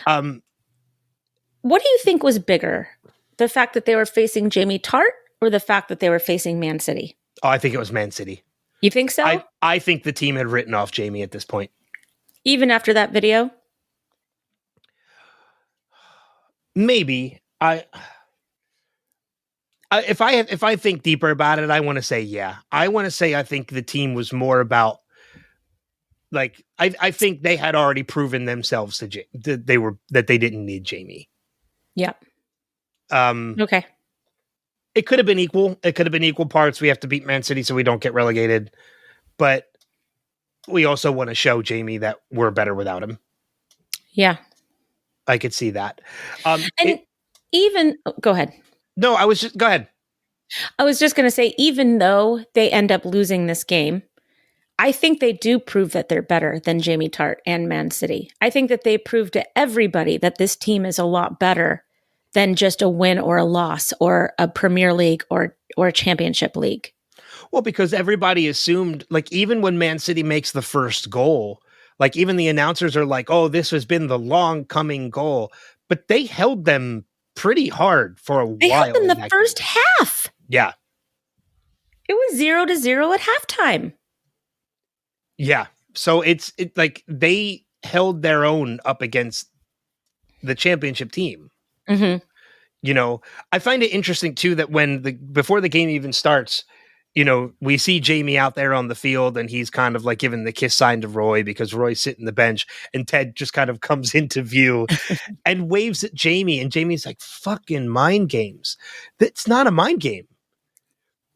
What do you think was bigger? The fact that they were facing Jamie Tart or the fact that they were facing Man City? Oh, I think it was Man City. You think so? I think the team had written off Jamie at this point. Even after that video? Maybe. If I think deeper about it, I want to say yeah. I want to say I think the team was more about, like, I think they had already proven themselves that they didn't need Jamie. Yeah. Okay. It could have been equal. It could have been equal parts. We have to beat Man City so we don't get relegated, but we also want to show Jamie that we're better without him. Yeah. I could see that. Go ahead. No, go ahead. I was just going to say, even though they end up losing this game, I think they do prove that they're better than Jamie Tart and Man City. I think that they prove to everybody that this team is a lot better than just a win or a loss or a Premier League or a Championship League. Well, because everybody assumed, like, even when Man City makes the first goal, like, even the announcers are like, oh, this has been the long coming goal. But they held them pretty hard for a while. They held them the first half. Yeah. It was 0-0 at halftime. Yeah. So it's like they held their own up against the championship team. Mm-hmm. I find it interesting too that before the game even starts, we see Jamie out there on the field and he's kind of like giving the kiss sign to Roy because Roy's sitting the bench, and Ted just kind of comes into view and waves at Jamie, and Jamie's like, fucking mind games. That's not a mind game.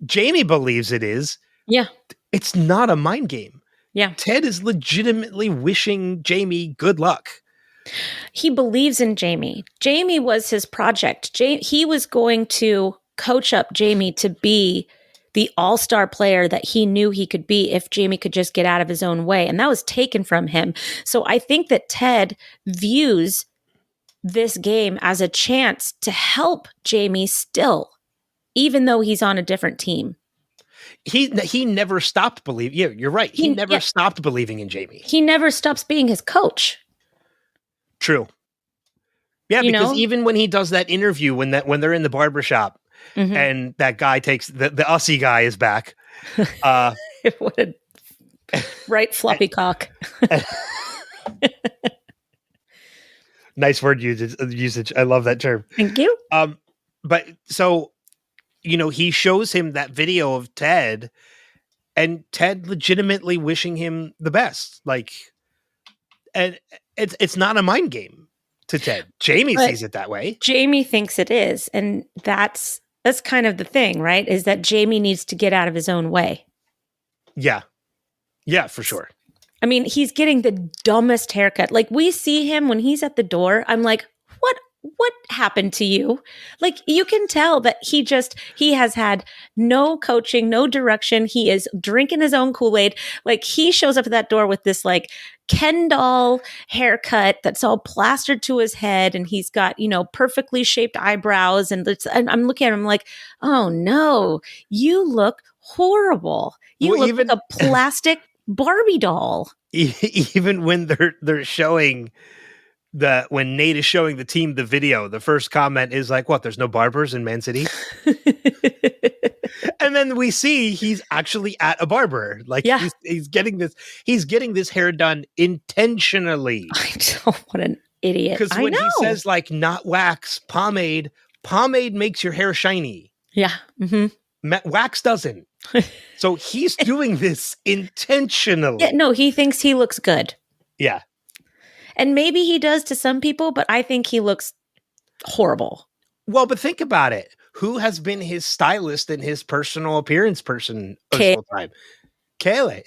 Jamie believes it is. Yeah. It's not a mind game. Yeah. Ted is legitimately wishing Jamie good luck. He believes in Jamie. Jamie was his project. He was going to coach up Jamie to be the all-star player that he knew he could be if Jamie could just get out of his own way. And that was taken from him. So I think that Ted views this game as a chance to help Jamie still, even though he's on a different team. He never stopped believing. Yeah, you're right. He never stopped believing in Jamie. He never stops being his coach. True. Yeah, because even when he does that interview, when they're in the barbershop, mm-hmm. and that guy takes the Aussie guy is back. What a right floppy cock. Nice word usage. I love that term. Thank you. But so, he shows him that video of Ted, and Ted legitimately wishing him the best. Like, and it's not a mind game to Ted. Jamie sees it that way. Jamie thinks it is, and that's kind of the thing, right? Is that Jamie needs to get out of his own way. Yeah. Yeah, for sure. I mean, he's getting the dumbest haircut. Like, we see him when he's at the door. I'm like, what happened to you? Like, you can tell that he has had no coaching, no direction. He is drinking his own Kool-Aid. Like, he shows up at that door with this like Ken doll haircut that's all plastered to his head, and he's got, perfectly shaped eyebrows. And I'm looking at him like, oh no, you look horrible. You look like a plastic Barbie doll. Even when they're showing when Nate is showing the team the video, the first comment is like, what, there's no barbers in Man City? And then we see he's actually at a barber. Like, yeah. he's getting this hair done intentionally. I know, what an idiot. Because when he says like not wax, pomade makes your hair shiny. Yeah. Mm-hmm. Wax doesn't. So he's doing this intentionally. Yeah, no, he thinks he looks good. Yeah. And maybe he does to some people, but I think he looks horrible. Well, but think about it. Who has been his stylist and his personal appearance person this whole time? Kaylee.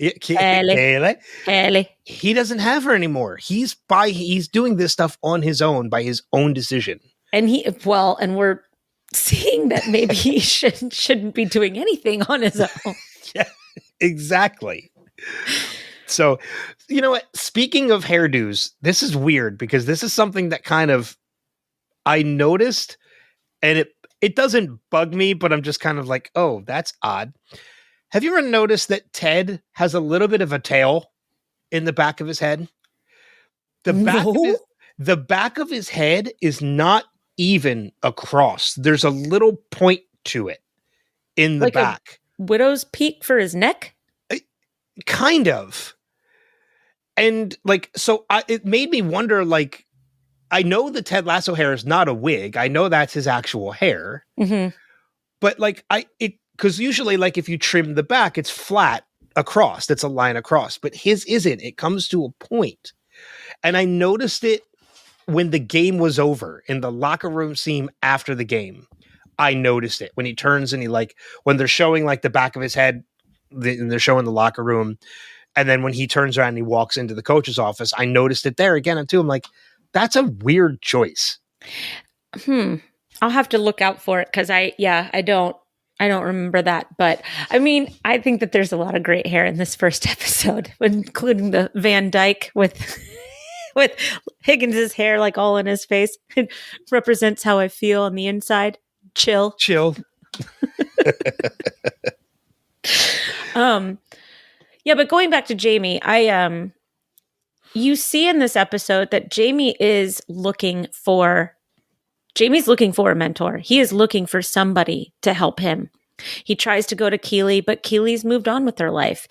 He doesn't have her anymore. He's doing this stuff on his own by his own decision. And we're seeing that maybe he shouldn't be doing anything on his own. Yeah, exactly. So, you know what? Speaking of hairdos, this is weird because this is something that kind of I noticed, and it doesn't bug me, but I'm just kind of like, oh, that's odd. Have you ever noticed that Ted has a little bit of a tail in the back of his head? The back of his head is not even across. There's a little point to it in the like back. A widow's peak for his neck? Kind of. And like, so it made me wonder, like, I know the Ted Lasso hair is not a wig. I know that's his actual hair. Mm-hmm. But like, because usually, like, if you trim the back, it's flat across. It's a line across. But his isn't. It comes to a point. And I noticed it when the game was over in the locker room scene after the game. I noticed it when he turns and when they're showing like the back of his head, they're showing the locker room. And then when he turns around and he walks into the coach's office, I noticed it there again. And too, I'm like, that's a weird choice. I'll have to look out for it because I don't remember that. But I mean, I think that there's a lot of great hair in this first episode, including the Van Dyke with Higgins' hair like all in his face. It represents how I feel on the inside. Chill. Yeah, but going back to Jamie, you see in this episode that Jamie's looking for a mentor. He is looking for somebody to help him. He tries to go to Keely, but Keely's moved on with her life.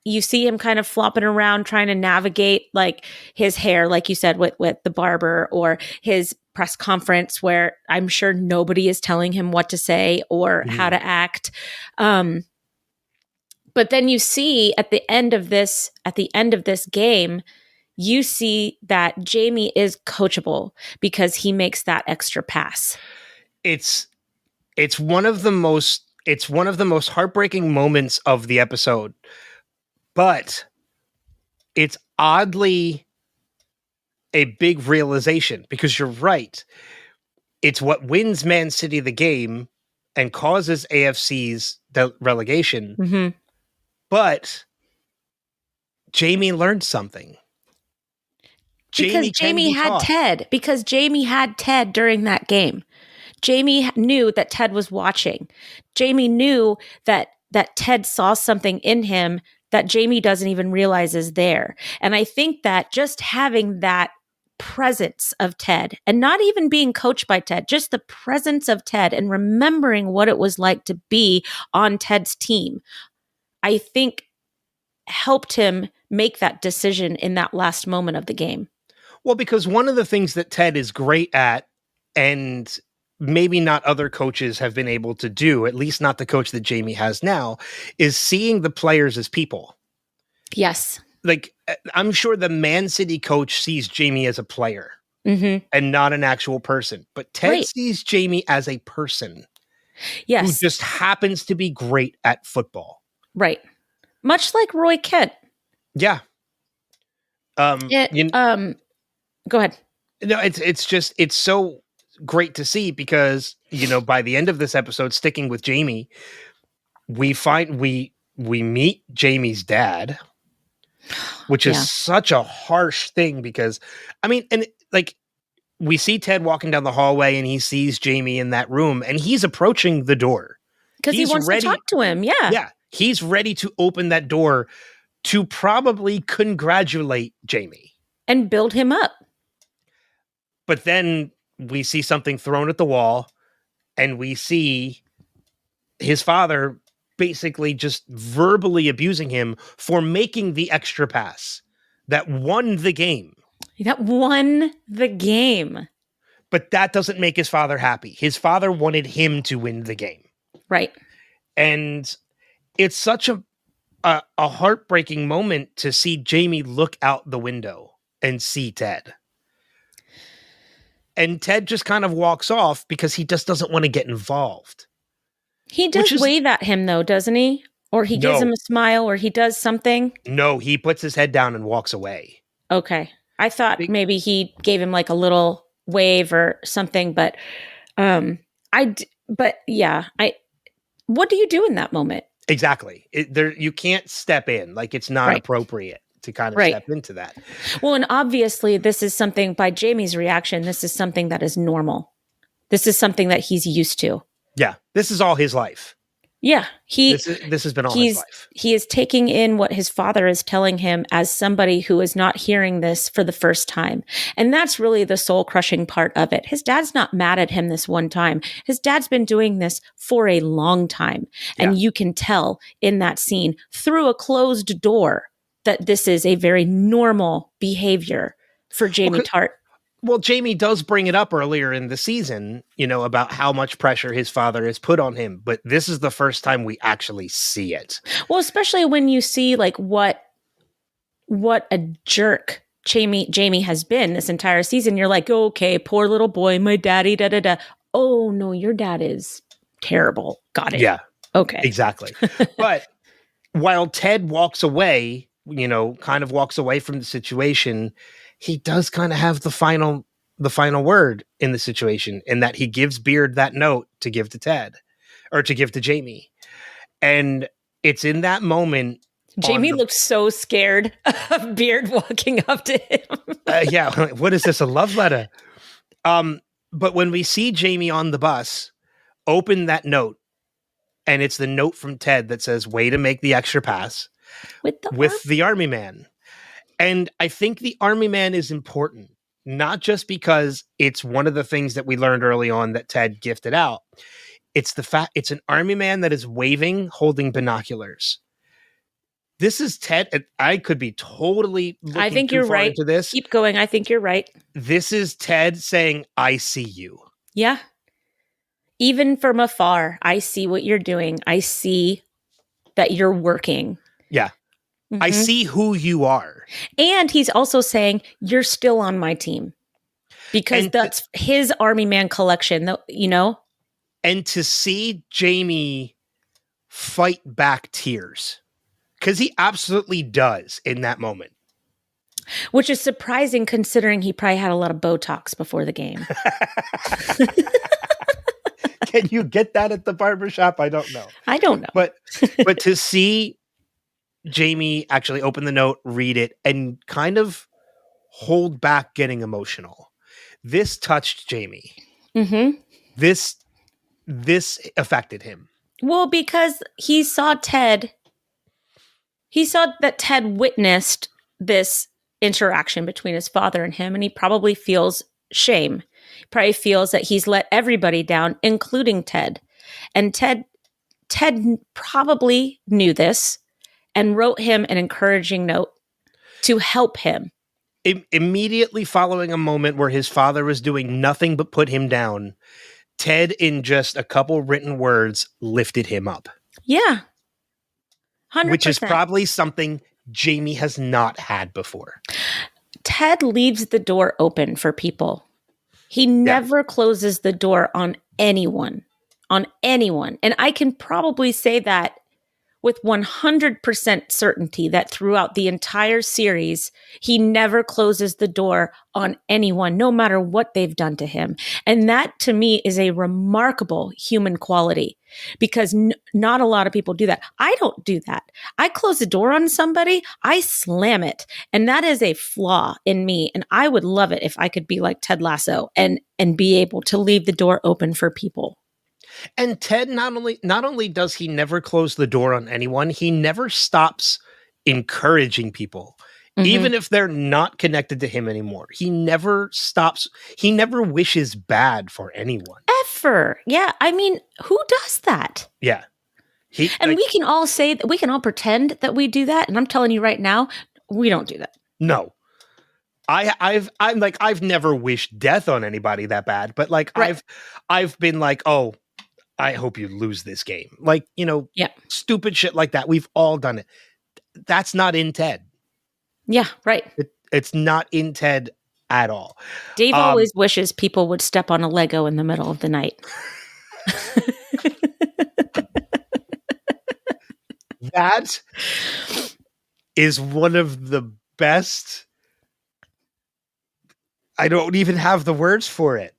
You see him kind of flopping around trying to navigate like his hair, like you said, with the barber, or his press conference where I'm sure nobody is telling him what to say or how to act. But then you see at the end of this game, you see that Jamie is coachable because he makes that extra pass. It's one of the most heartbreaking moments of the episode, but it's oddly a big realization because you're right. It's what wins Man City the game and causes AFC's relegation. Mm-hmm. But Jamie learned something. Because Jamie had Ted during that game. Jamie knew that Ted was watching. Jamie knew that Ted saw something in him that Jamie doesn't even realize is there. And I think that just having that presence of Ted and not even being coached by Ted, just the presence of Ted and remembering what it was like to be on Ted's team, I think helped him make that decision in that last moment of the game. Well, because one of the things that Ted is great at, and maybe not other coaches have been able to do, at least not the coach that Jamie has now, is seeing the players as people. Yes. Like, I'm sure the Man City coach sees Jamie as a player and not an actual person. But Ted sees Jamie as a person. Yes. Who just happens to be great at football. Right. Much like Roy Kent. Yeah. Go ahead. No, it's so great to see because, by the end of this episode, sticking with Jamie, we meet Jamie's dad, which Yeah. is such a harsh thing because, and like we see Ted walking down the hallway and he sees Jamie in that room and he's approaching the door. Because he wants to talk to him. Yeah. Yeah. He's ready to open that door to probably congratulate Jamie. And build him up. But then we see something thrown at the wall and we see his father basically just verbally abusing him for making the extra pass that won the game. That won the game. But that doesn't make his father happy. His father wanted him to win the game. Right. And it's such a heartbreaking moment to see Jamie look out the window and see Ted. And Ted just kind of walks off because he just doesn't want to get involved. He does wave at him, though, doesn't he? Or he gives him a smile, or he does something. No, he puts his head down and walks away. Okay. I thought maybe he gave him like a little wave or something, but yeah, what do you do in that moment? Exactly. You can't step in. Like, it's not appropriate to kind of step into that. Well, and obviously this is something, by Jamie's reaction, this is something that is normal. This is something that he's used to. Yeah. This is all his life. Yeah. This has been all his life. He is taking in what his father is telling him as somebody who is not hearing this for the first time. And that's really the soul crushing part of it. His dad's not mad at him this one time. His dad's been doing this for a long time. And you can tell in that scene through a closed door that this is a very normal behavior for Jamie Tart. Well, Jamie does bring it up earlier in the season, about how much pressure his father has put on him. But this is the first time we actually see it. Well, especially when you see like what a jerk Jamie has been this entire season. You're like, oh, okay, poor little boy, my daddy, da da da. Oh no, your dad is terrible. Got it. Yeah. Okay. Exactly. But while Ted walks away, kind of walks away from the situation, he does kind of have the final word in the situation, in that he gives Beard that note to give to Ted, or to give to Jamie. And it's in that moment. Jamie looks so scared of Beard walking up to him. Yeah. What is this? A love letter? But when we see Jamie on the bus open that note, and it's the note from Ted that says, way to make the extra pass with the army man. And I think the army man is important, not just because it's one of the things that we learned early on that Ted gifted out. It's the fact it's an army man that is waving, holding binoculars. This is Ted. I could be totally looking I think too you're far right. into this. Keep going. I think you're right. This is Ted saying, I see you. Yeah. Even from afar, I see what you're doing. I see that you're working. Yeah. Mm-hmm. I see who you are. And he's also saying, you're still on my team. Because that's his army man collection, And to see Jamie fight back tears, because he absolutely does in that moment. Which is surprising considering he probably had a lot of Botox before the game. Can you get that at the barbershop? I don't know. I don't know. But to see Jamie actually open the note, read it, and kind of hold back getting emotional. This touched Jamie. Mm-hmm. This affected him. Well, because he saw that Ted witnessed this interaction between his father and him, and he probably feels shame. He probably feels that he's let everybody down, including Ted. And Ted probably knew this and wrote him an encouraging note to help him. Immediately following a moment where his father was doing nothing but put him down, Ted, in just a couple written words, lifted him up. Yeah. 100%. Which is probably something Jamie has not had before. Ted leaves the door open for people. He never closes the door on anyone. And I can probably say that with 100% certainty that throughout the entire series, he never closes the door on anyone, no matter what they've done to him. And that to me is a remarkable human quality because not a lot of people do that. I don't do that. I close the door on somebody, I slam it. And that is a flaw in me. And I would love it if I could be like Ted Lasso and be able to leave the door open for people. And Ted not only does he never close the door on anyone, he never stops encouraging people. Mm-hmm. Even if they're not connected to him anymore. He never stops. He never wishes bad for anyone. Ever. Yeah. I mean, who does that? Yeah. We can all say that, we can all pretend that we do that. And I'm telling you right now, we don't do that. No. I've never wished death on anybody that bad, but like right. I've been like, oh, I hope you lose this game. Like, stupid shit like that. We've all done it. That's not in Ted. Yeah, right. It's not in Ted at all. Dave always wishes people would step on a Lego in the middle of the night. That is one of the best. I don't even have the words for it.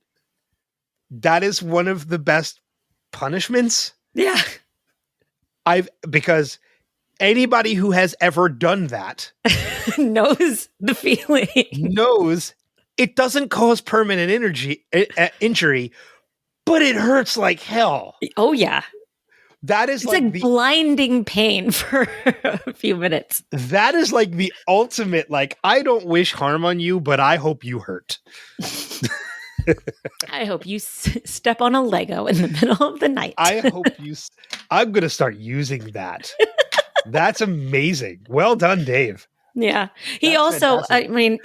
That is one of the best punishments. Yeah. Because anybody who has ever done that knows the feeling. Knows it doesn't cause permanent injury, but it hurts like hell. Oh yeah. That is it's like blinding pain for a few minutes. That is like the ultimate, like, I don't wish harm on you, but I hope you hurt. I hope you step on a Lego in the middle of the night. I'm going to start using that. That's amazing. Well done, Dave. Yeah. He also, fantastic. I mean,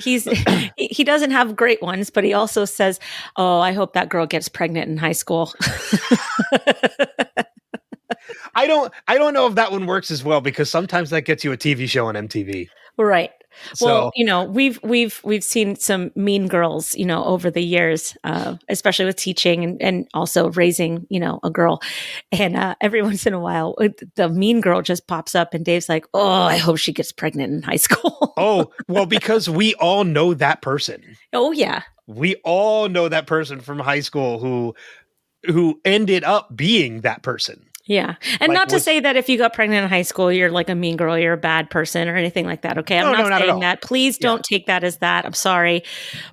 he doesn't have great ones, but he also says, oh, I hope that girl gets pregnant in high school. I don't know if that one works as well because sometimes that gets you a TV show on MTV. Right. Well, we've seen some mean girls, over the years, especially with teaching and also raising, a girl. And every once in a while, the mean girl just pops up and Dave's like, oh, I hope she gets pregnant in high school. Oh, well, because we all know that person. Oh, yeah. We all know that person from high school who ended up being that person. Yeah. And not to say that if you got pregnant in high school, you're like a mean girl, you're a bad person or anything like that. Okay. I'm not saying that. Please don't take that as that. I'm sorry.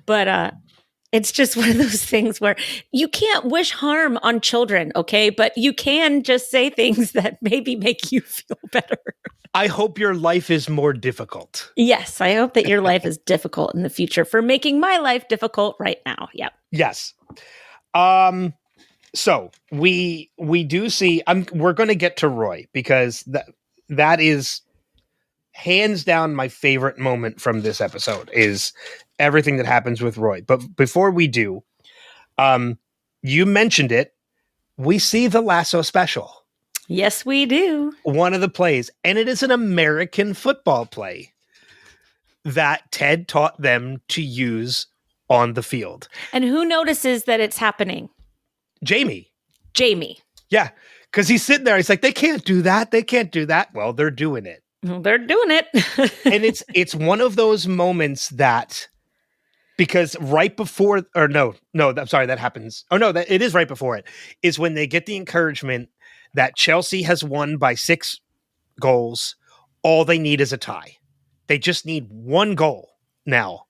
But it's just one of those things where you can't wish harm on children. Okay. But you can just say things that maybe make you feel better. I hope your life is more difficult. Yes. I hope that your life is difficult in the future for making my life difficult right now. Yep. Yes. So we do see. We're going to get to Roy because that is hands down my favorite moment from this episode is everything that happens with Roy. But before we do, you mentioned it. We see the Lasso special. Yes, we do. One of the plays, and it is an American football play that Ted taught them to use on the field. And who notices that it's happening? Jamie. Yeah. Because he's sitting there. He's like, they can't do that. They can't do that. Well, they're doing it. Well, they're doing it. And it's one of those moments that, because right before, or no, I'm sorry, that happens. Oh, no, it is right before it, is when they get the encouragement that Chelsea has won by 6 goals. All they need is a tie. They just need 1 goal now.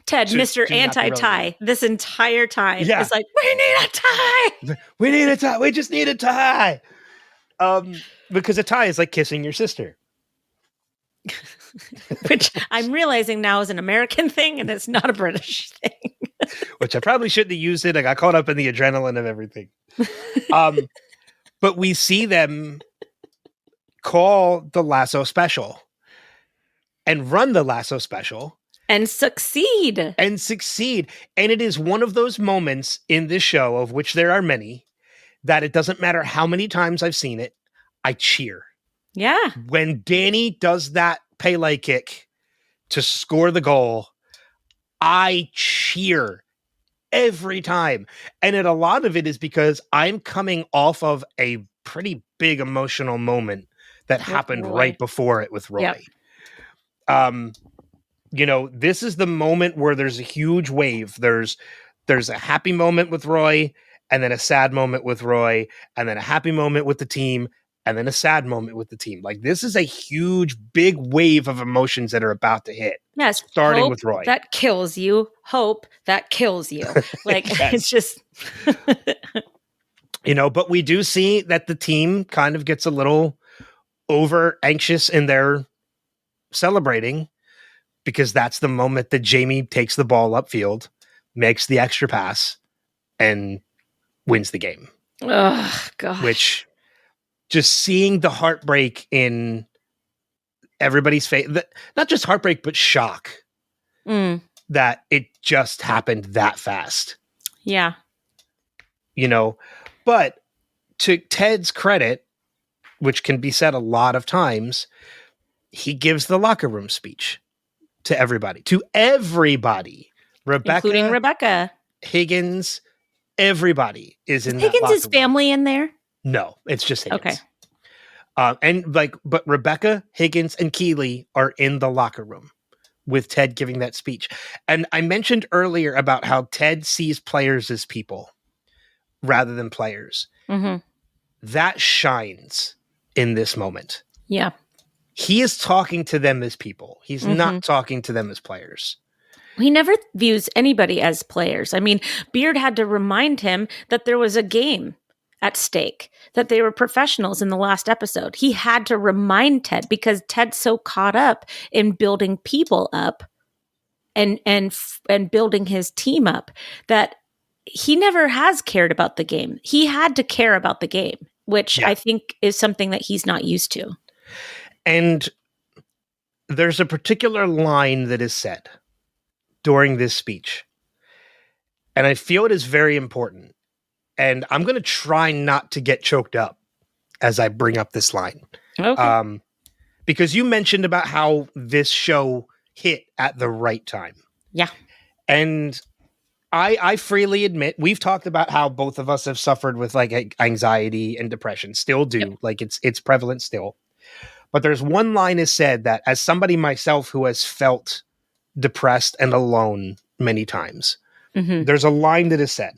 Ted, Mr. Anti-tie, this entire time. Yeah. It's like, we need a tie. We need a tie. We just need a tie. Because a tie is like kissing your sister. Which I'm realizing now is an American thing and it's not a British thing. Which I probably shouldn't have used it. I got caught up in the adrenaline of everything. But we see them call the Lasso special and run the Lasso special. And succeed. And it is one of those moments in this show, of which there are many, that it doesn't matter how many times I've seen it, I cheer. Yeah. When Danny does that Pele kick to score the goal, I cheer every time. And a lot of it is because I'm coming off of a pretty big emotional moment that happened Roy. right before it with Roy. Yep. This is the moment where there's a huge wave. There's a happy moment with Roy, and then a sad moment with Roy, and then a happy moment with the team, and then a sad moment with the team. Like, this is a huge, big wave of emotions that are about to hit. Yes. Starting Hope with Roy. that kills you. Hope that kills you. Like, it's just. But we do see that the team kind of gets a little over anxious in their celebrating, because that's the moment that Jamie takes the ball upfield, makes the extra pass, and wins the game. Oh, gosh. Which, just seeing the heartbreak in everybody's face, not just heartbreak, but shock that it just happened that fast. Yeah. But to Ted's credit, which can be said a lot of times, he gives the locker room speech to everybody. Rebecca. Including Rebecca. Higgins, everybody is in that Higgins' locker room. family in there? No, it's just Higgins. Okay. But Rebecca, Higgins, and Keeley are in the locker room with Ted giving that speech. And I mentioned earlier about how Ted sees players as people rather than players. Mm-hmm. That shines in this moment. Yeah. He is talking to them as people. He's not talking to them as players. He never views anybody as players. I mean, Beard had to remind him that there was a game at stake, that they were professionals in the last episode. He had to remind Ted because Ted's so caught up in building people up and building his team up that he never has cared about the game. He had to care about the game, which I think is something that he's not used to. And there's a particular line that is said during this speech, and I feel it is very important. And I'm going to try not to get choked up as I bring up this line. Okay. Because you mentioned about how this show hit at the right time. Yeah. And I freely admit, we've talked about how both of us have suffered with like anxiety and depression, still do. Yep. Like it's prevalent still. But there's one line is said that, as somebody myself who has felt depressed and alone many times, there's a line that is said,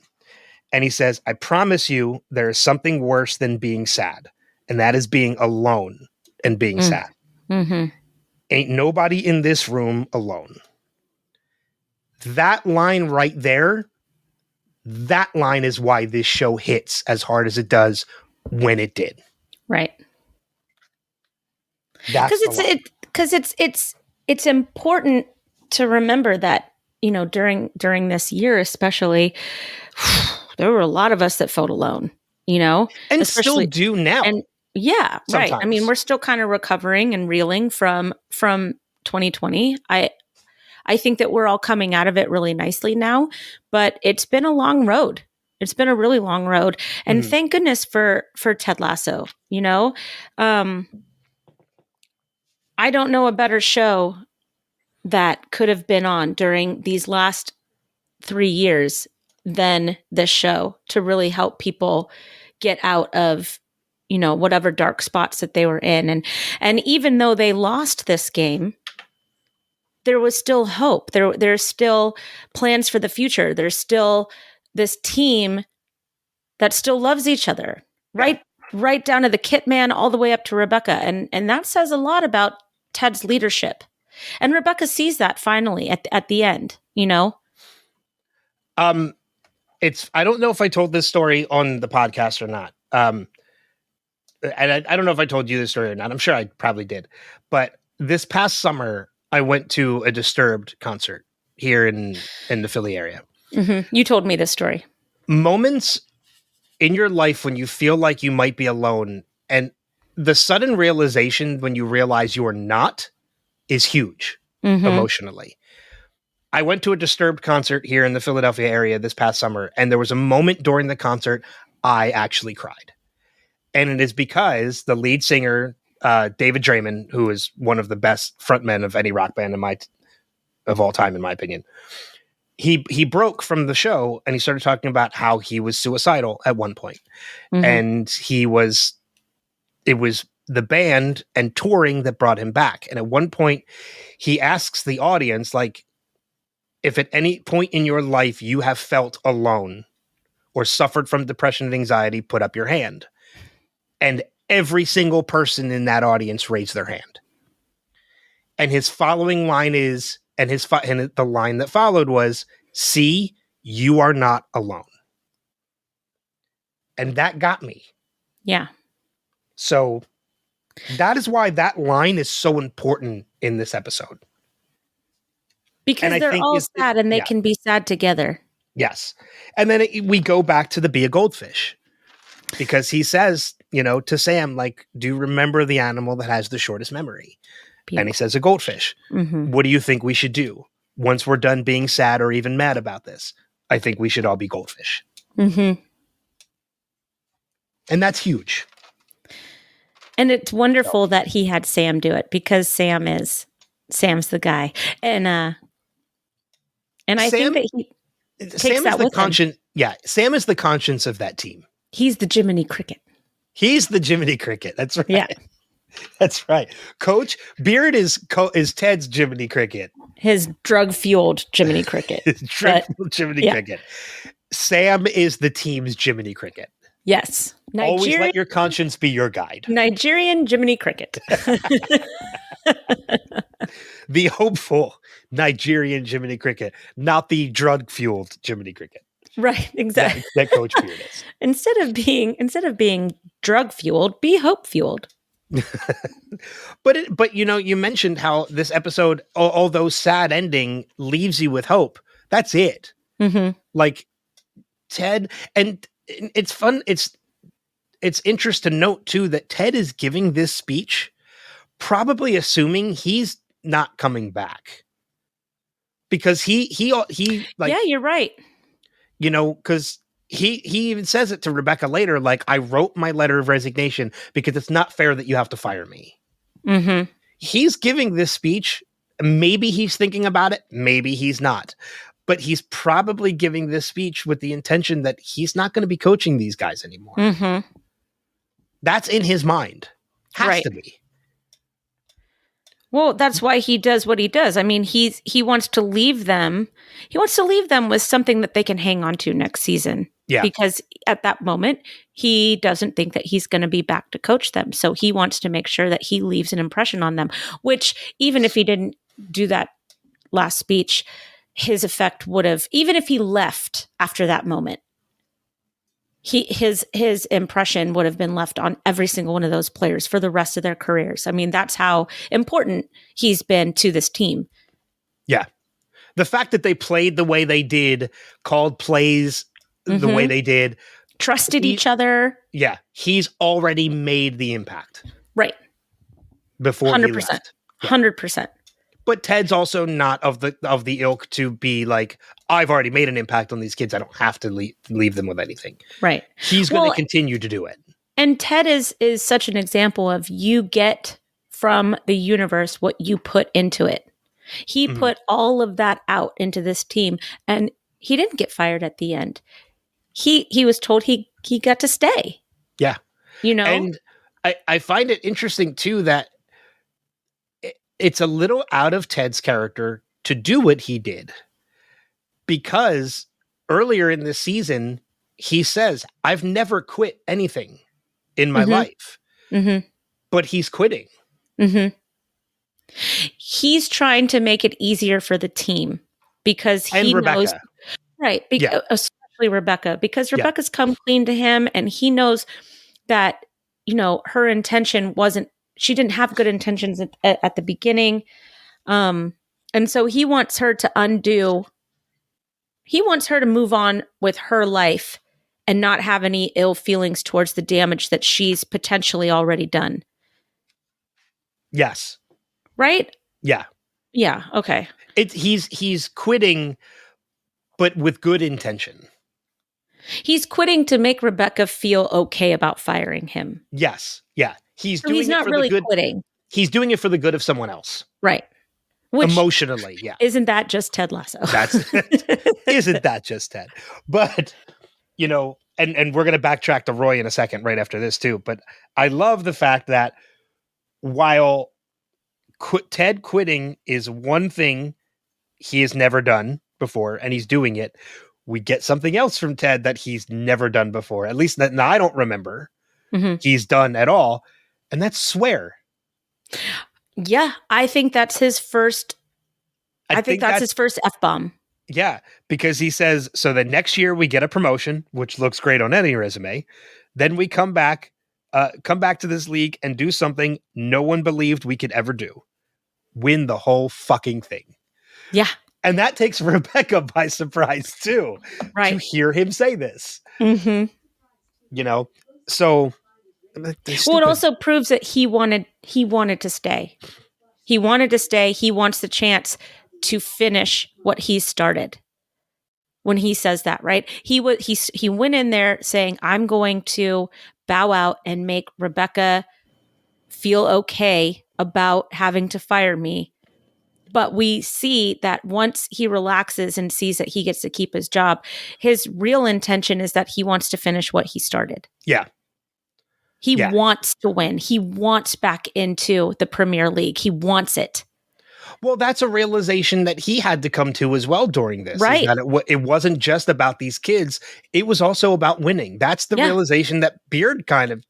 and he says, "I promise you there is something worse than being sad, and that is being alone and being sad. Ain't nobody in this room alone." That line right there, that line is why this show hits as hard as it does when it did. Right. Because it's important to remember that, you know, during this year especially, there were a lot of us that felt alone, you know, and still do now. And yeah, sometimes. Right. I mean, we're still kind of recovering and reeling from 2020. I think that we're all coming out of it really nicely now, but it's been a long road. It's been a really long road, and thank goodness for Ted Lasso. You know, I don't know a better show that could have been on during these last 3 years than this show to really help people get out of, you know, whatever dark spots that they were in. And even though they lost this game, there was still hope. There's still plans for the future. There's still this team that still loves each other, right down to the kit man all the way up to Rebecca. And that says a lot about Ted's leadership. And Rebecca sees that finally at the end, you know? I don't know if I told this story on the podcast or not. And I don't know if I told you this story or not. I'm sure I probably did. But this past summer, I went to a Disturbed concert here in the Philly area. You told me this story. Moments in your life when you feel like you might be alone, and the sudden realization when you realize you are not is huge emotionally. I went to a Disturbed concert here in the Philadelphia area this past summer, and there was a moment during the concert I actually cried. And it is because the lead singer, David Draymond, who is one of the best frontmen of any rock band of all time, in my opinion, he broke from the show and he started talking about how he was suicidal at one point. And it was the band and touring that brought him back. And at one point, he asks the audience, like, if at any point in your life you have felt alone or suffered from depression and anxiety, put up your hand. And every single person in that audience raised their hand. And his following line is, and the line that followed was, "See, you are not alone." And that got me. Yeah. So that is why that line is so important in this episode. Because they're all sad and they can be sad together. Yes. And then we go back to the be a goldfish. Because he says, to Sam, like, do you remember the animal that has the shortest memory? And he says a goldfish. Mm-hmm. What do you think we should do? Once we're done being sad or even mad about this, I think we should all be goldfish. Mm-hmm. And that's huge. And it's wonderful that he had Sam do it, because Sam's the guy. And I think that he takes that with him. Yeah, Sam is the conscience of that team. He's the Jiminy Cricket. He's the Jiminy Cricket. That's right. Yeah. That's right. Coach Beard is Ted's Jiminy Cricket. His drug-fueled Jiminy Cricket. His drug-fueled Jiminy Cricket. Sam is the team's Jiminy Cricket. Yes. Always let your conscience be your guide. Nigerian Jiminy Cricket. The hopeful Nigerian Jiminy Cricket, not the drug-fueled Jiminy Cricket. Right, exactly. That Coach Beard is. Instead of being drug-fueled, be hope-fueled. But you mentioned how this episode, although sad ending, leaves you with hope. That's it. Mm-hmm. Like Ted, and it's fun. It's interesting to note too that Ted is giving this speech, probably assuming he's not coming back, because he like, yeah, you're right. Because he even says it to Rebecca later, like, I wrote my letter of resignation because it's not fair that you have to fire me. Mm-hmm. He's giving this speech. Maybe he's thinking about it. Maybe he's not. But he's probably giving this speech with the intention that he's not going to be coaching these guys anymore. Mm-hmm. That's in his mind. Has to be. Well, that's why he does what he does. I mean, he wants to leave them. He wants to leave them with something that they can hang on to next season. Yeah. Because at that moment, he doesn't think that he's going to be back to coach them. So he wants to make sure that he leaves an impression on them, which even if he didn't do that last speech, his effect would have, even if he left after that moment, his impression would have been left on every single one of those players for the rest of their careers. I mean, that's how important he's been to this team. Yeah. The fact that they played the way they did, called plays the way they did, trusted each other. Yeah. He's already made the impact. Right. Before 100%. he left. Yeah. 100%. But Ted's also not of the ilk to be like, I've already made an impact on these kids. I don't have to leave them with anything. Right. He's going to continue to do it. And Ted is such an example of, you get from the universe what you put into it. He put all of that out into this team, and he didn't get fired at the end. He was told he got to stay. Yeah. And I find it interesting too that it's a little out of Ted's character to do what he did, because earlier in this season, he says, I've never quit anything in my life, but he's quitting. Mm-hmm. He's trying to make it easier for the team, because he knows, right. Especially Rebecca, because Rebecca's come clean to him, and he knows that, her intention wasn't, she didn't have good intentions at the beginning. And so he wants her to move on with her life and not have any ill feelings towards the damage that she's potentially already done. Yes. Right? Yeah. Yeah. Okay. He's quitting, but with good intention. He's quitting to make Rebecca feel okay about firing him. Yes. Yeah. He's not really quitting. He's doing it for the good of someone else. Right. Which, emotionally, yeah. Isn't that just Ted Lasso? Isn't that just Ted? But, and we're going to backtrack to Roy in a second right after this too. But I love the fact that while Ted quitting is one thing he has never done before, and he's doing it, we get something else from Ted that he's never done before. At least that I don't remember he's done at all, and that's swear. Yeah, I think that's his first. I think that's his first F-bomb. Yeah, because he says, so the next year we get a promotion, which looks great on any resume. Then we come back to this league and do something no one believed we could ever do. Win the whole fucking thing. Yeah. And that takes Rebecca by surprise too, right? To hear him say this. Mm-hmm. You know, so. Well, it also proves that he wanted to stay. He wanted to stay. He wants the chance to finish what he started. When he says that, right? He went in there saying, "I'm going to bow out and make Rebecca feel okay about having to fire me." But we see that once he relaxes and sees that he gets to keep his job, his real intention is that he wants to finish what he started. Yeah. He wants to win. He wants back into the Premier League. He wants it. Well, that's a realization that he had to come to as well during this. Right. That it wasn't just about these kids. It was also about winning. That's the realization that Beard kind of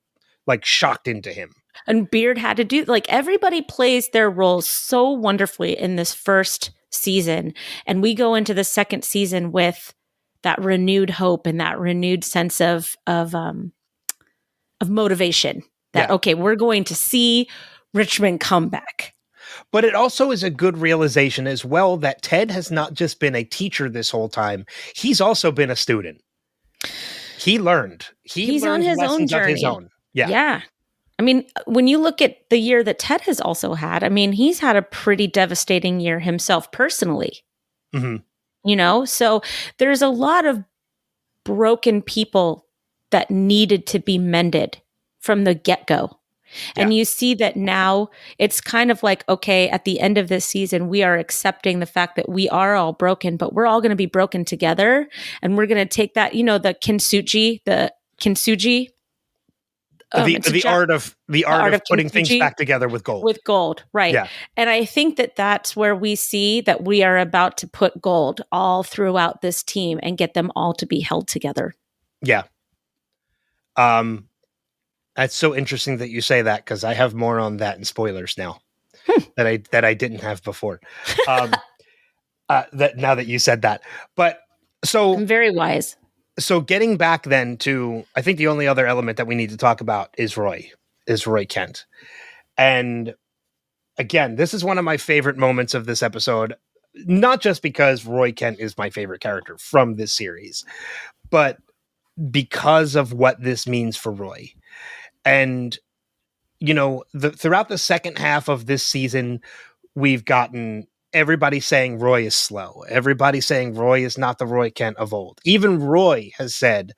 like shocked into him. And Beard had to do, like, everybody plays their roles so wonderfully in this first season. And we go into the second season with that renewed hope and that renewed sense of motivation that, okay, we're going to see Richmond come back. But it also is a good realization as well that Ted has not just been a teacher this whole time. He's also been a student. He learned. He's on his own journey. Of his own. Yeah. Yeah. I mean, when you look at the year that Ted has also had, I mean, he's had a pretty devastating year himself personally. Mm-hmm. You know, so there's a lot of broken people that needed to be mended from the get-go. Yeah. And you see that now it's kind of like, okay, at the end of this season, we are accepting the fact that we are all broken, but we're all going to be broken together. And we're going to take that, you know, the kintsugi, the art of putting things back together with gold. Right? Yeah. And I think that that's where we see that we are about to put gold all throughout this team and get them all to be held together. Yeah. That's so interesting that you say that, because I have more on that in spoilers now that I didn't have before. That now that you said that, but so I'm very wise. So getting back then to, I think the only other element that we need to talk about is Roy Kent. And again, this is one of my favorite moments of this episode, not just because Roy Kent is my favorite character from this series, but because of what this means for Roy. And, you know, throughout the second half of this season, we've gotten everybody saying Roy is slow. Everybody saying Roy is not the Roy Kent of old. Even Roy has said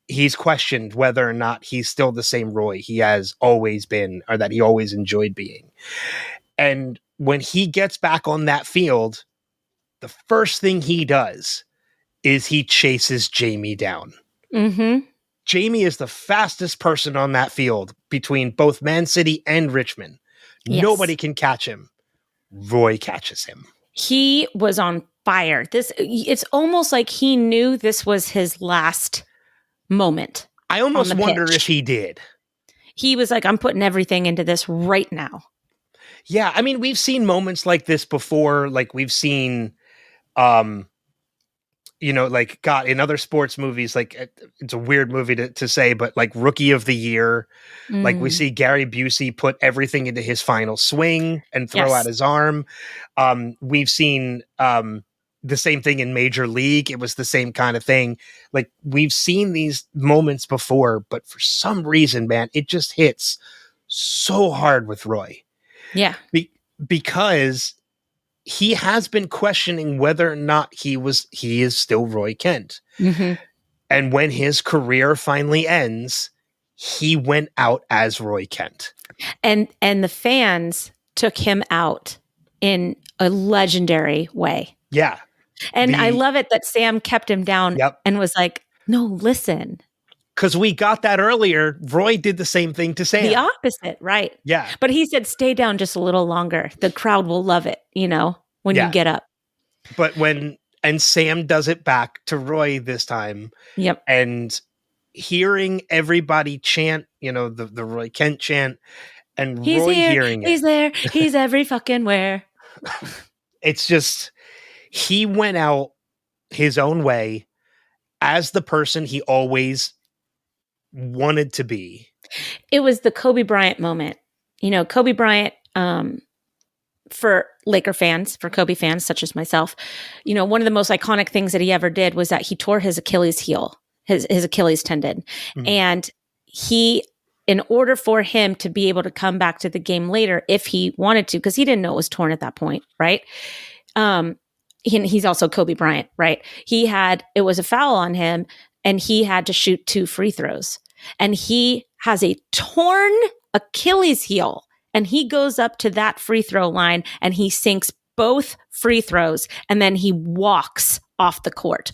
he's questioned whether or not he's still the same Roy he has always been, or that he always enjoyed being. And when he gets back on that field, the first thing he does is he chases Jamie down. Mm-hmm. Jamie is the fastest person on that field between both Man City and Richmond. Yes. Nobody can catch him. Roy catches him. He was on fire. It's almost like he knew this was his last moment. I almost wonder if he did. He was like, I'm putting everything into this right now. Yeah, I mean, we've seen moments like this before. Like we've seen, you know, like, God, in other sports movies, like, it's a weird movie to say, but like Rookie of the Year, like we see Gary Busey put everything into his final swing and throw out his arm. We've seen the same thing in Major League. It was the same kind of thing. Like, we've seen these moments before, but for some reason, man, it just hits so hard with Roy. Yeah. Because he has been questioning whether or not he is still Roy Kent. Mm-hmm. And when his career finally ends, he went out as Roy Kent. And the fans took him out in a legendary way. Yeah. And I love it that Sam kept him down and was like, no, listen, because we got that earlier. Roy did the same thing to Sam. The opposite, right? Yeah. But he said, stay down just a little longer. The crowd will love it, when you get up. But and Sam does it back to Roy this time. Yep. And hearing everybody chant, the Roy Kent chant, and He's Roy here, hearing he's there, he's every fucking where. It's just, he went out his own way as the person he always wanted to be. It was the Kobe Bryant moment. Kobe Bryant, for Laker fans, for Kobe fans such as myself, one of the most iconic things that he ever did was that he tore his Achilles heel, his Achilles tendon. Mm-hmm. And in order for him to be able to come back to the game later, if he wanted to, because he didn't know it was torn at that point, right? He's also Kobe Bryant, right? It was a foul on him, and he had to shoot 2 free throws. And he has a torn Achilles heel, and he goes up to that free throw line and he sinks both free throws, and then he walks off the court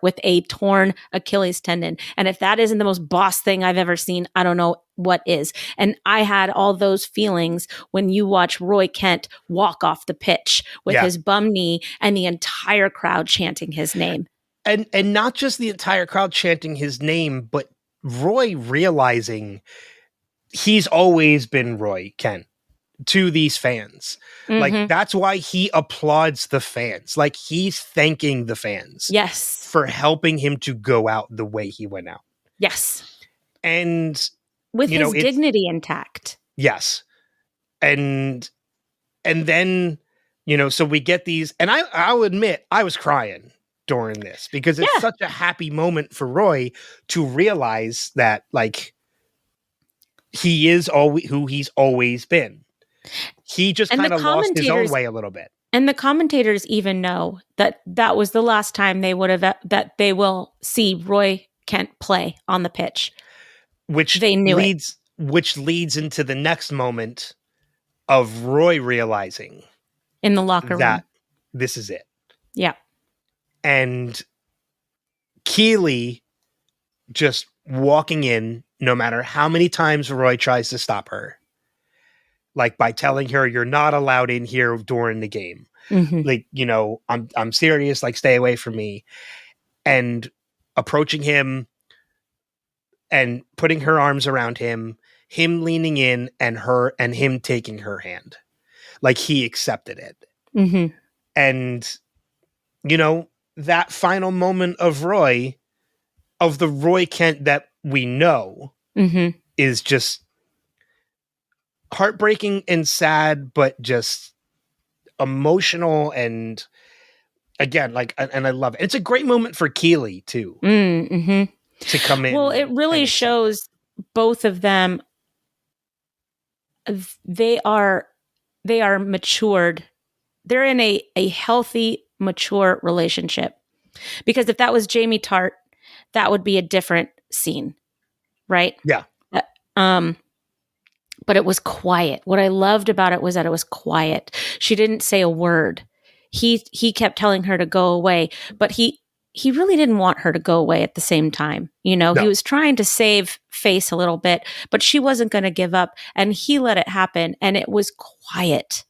with a torn Achilles tendon. And if that isn't the most boss thing I've ever seen, I don't know what is. And I had all those feelings when you watch Roy Kent walk off the pitch with his bum knee and the entire crowd chanting his name. And not just the entire crowd chanting his name, but Roy realizing he's always been Roy Kent to these fans. Mm-hmm. Like, that's why he applauds the fans. Like, he's thanking the fans. Yes. For helping him to go out the way he went out. Yes. And with his dignity intact. Yes. And then, so we get these, and I'll admit I was crying during this because it's such a happy moment for Roy to realize that, like, he is always who he's always been. He just kind of lost his own way a little bit. And the commentators even know that was the last time that they will see Roy Kent play on the pitch. Which leads into the next moment of Roy realizing in the locker room that this is it. Yeah. And Keely just walking in, no matter how many times Roy tries to stop her, like by telling her you're not allowed in here during the game. Mm-hmm. Like, I'm serious, like, stay away from me. And approaching him and putting her arms around him leaning in, and him taking her hand. Like, he accepted it. Mm-hmm. And, that final moment of Roy, of the Roy Kent that we know, mm-hmm. is just heartbreaking and sad, but just emotional. And again, like, and I love it. It's a great moment for Keely too, mm-hmm. to come in. Well, it really shows both of them. They are matured. They're in a healthy, mature relationship. Because if that was Jamie Tart, that would be a different scene, right? Yeah. But it was quiet. What I loved about it was that it was quiet. She didn't say a word. He kept telling her to go away, but he really didn't want her to go away at the same time. No. He was trying to save face a little bit, but she wasn't going to give up, and he let it happen, and it was quiet.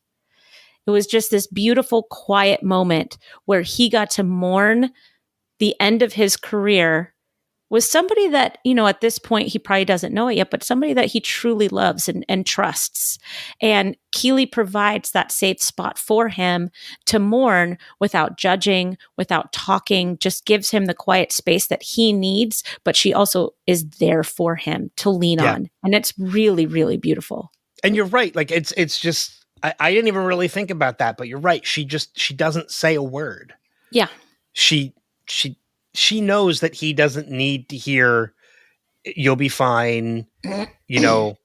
It was just this beautiful, quiet moment where he got to mourn the end of his career with somebody that, at this point, he probably doesn't know it yet, but somebody that he truly loves and trusts. And Keely provides that safe spot for him to mourn without judging, without talking, just gives him the quiet space that he needs, but she also is there for him to lean on. And it's really, really beautiful. And you're right. Like, it's just, I didn't even really think about that, but you're right. She doesn't say a word. Yeah. She knows that he doesn't need to hear, you'll be fine, you'll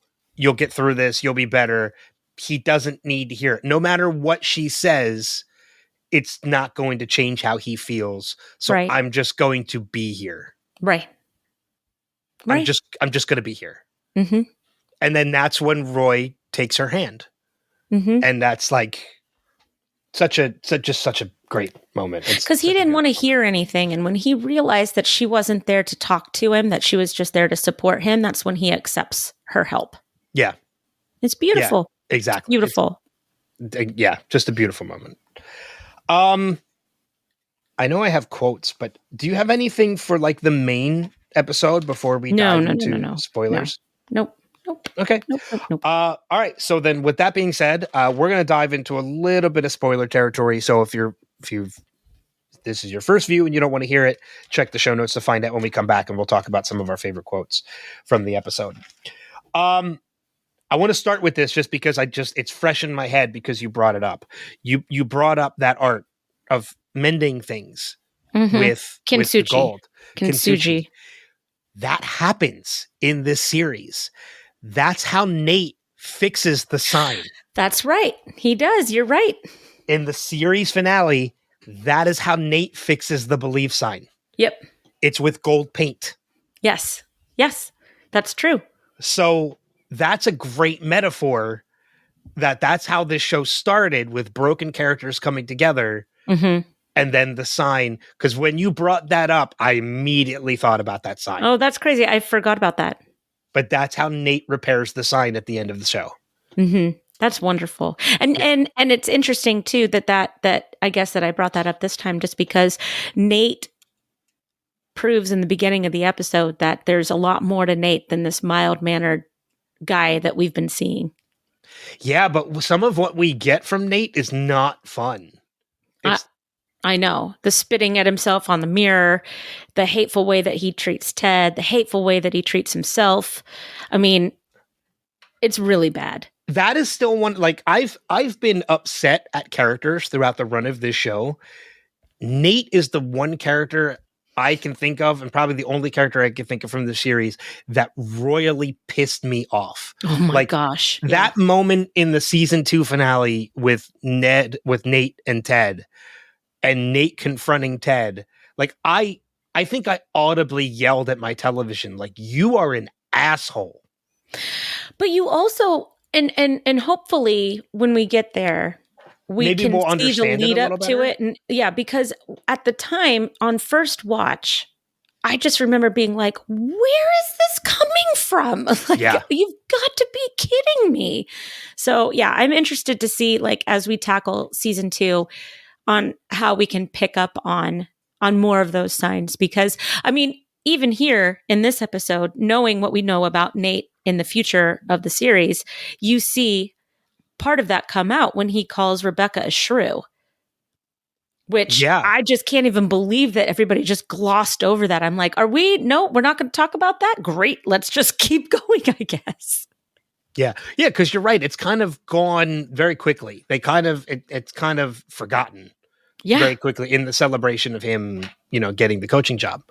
get through this, you'll be better. He doesn't need to hear it. No matter what she says, it's not going to change how he feels. So I'm just going to be here. Right. I'm just going to be here. Mm-hmm. And then that's when Roy takes her hand. Mm-hmm. And that's like, such a great moment. Because he didn't want to hear anything. And when he realized that she wasn't there to talk to him, that she was just there to support him, that's when he accepts her help. Yeah. It's beautiful. Yeah, exactly. Beautiful. Just a beautiful moment. I know I have quotes, but do you have anything for like the main episode before we dive into spoilers? Nope. Okay. Nope. All right. So then with that being said, we're going to dive into a little bit of spoiler territory. So if this is your first view and you don't want to hear it, check the show notes to find out when we come back, and we'll talk about some of our favorite quotes from the episode. I want to start with this just because it's fresh in my head because you brought it up. You brought up that art of mending things with the gold. Kintsugi. That happens in this series. That's how Nate fixes the sign. That's right. He does. You're right. In the series finale, that is how Nate fixes the believe sign. Yep. It's with gold paint. Yes. That's true. So that's a great metaphor that's how this show started, with broken characters coming together. Mm-hmm. And then the sign, because when you brought that up, I immediately thought about that sign. Oh, that's crazy. I forgot about that. But that's how Nate repairs the sign at the end of the show. Mm-hmm. That's wonderful. And it's interesting too that I guess that I brought that up this time just because Nate proves in the beginning of the episode that there's a lot more to Nate than this mild-mannered guy that we've been seeing. Yeah, but some of what we get from Nate is not fun. I know. The spitting at himself on the mirror, the hateful way that he treats Ted, the hateful way that he treats himself. I mean, it's really bad. That is still one, like, I've been upset at characters throughout the run of this show. Nate is the one character I can think of, and probably the only character I can think of from the series, that royally pissed me off. Oh my gosh. That moment in the season 2 finale with Nate and Ted, and Nate confronting Ted. Like, I think I audibly yelled at my television, like, you are an asshole. But you also, and hopefully when we get there, we maybe can we'll see the lead up to better. it. And yeah, because at the time on first watch, I just remember being like, where is this coming from? Like, you've got to be kidding me. So yeah, I'm interested to see, like, as we tackle season 2, on how we can pick up on more of those signs. Because I mean, even here in this episode, knowing what we know about Nate in the future of the series, you see part of that come out when he calls Rebecca a shrew, which I just can't even believe that everybody just glossed over that. I'm like, no, we're not going to talk about that. Great. Let's just keep going, I guess. Yeah. Because you're right. It's kind of gone very quickly. It's kind of forgotten very quickly in the celebration of him, getting the coaching job.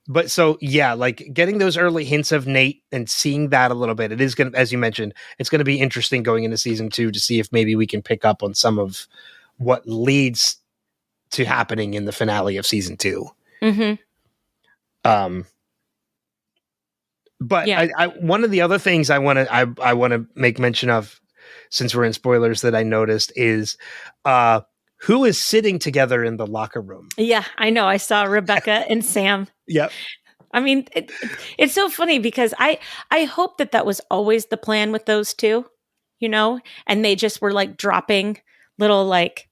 But so, like, getting those early hints of Nate and seeing that a little bit, it is going to, as you mentioned, it's going to be interesting going into season 2 to see if maybe we can pick up on some of what leads to happening in the finale of season 2. Mm-hmm. But I one of the other things I want to make mention of, since we're in spoilers, that I noticed is who is sitting together in the locker room. Yeah, I know. I saw Rebecca and Sam. Yep. I mean, it's so funny because I hope that was always the plan with those two, and they just were like dropping little like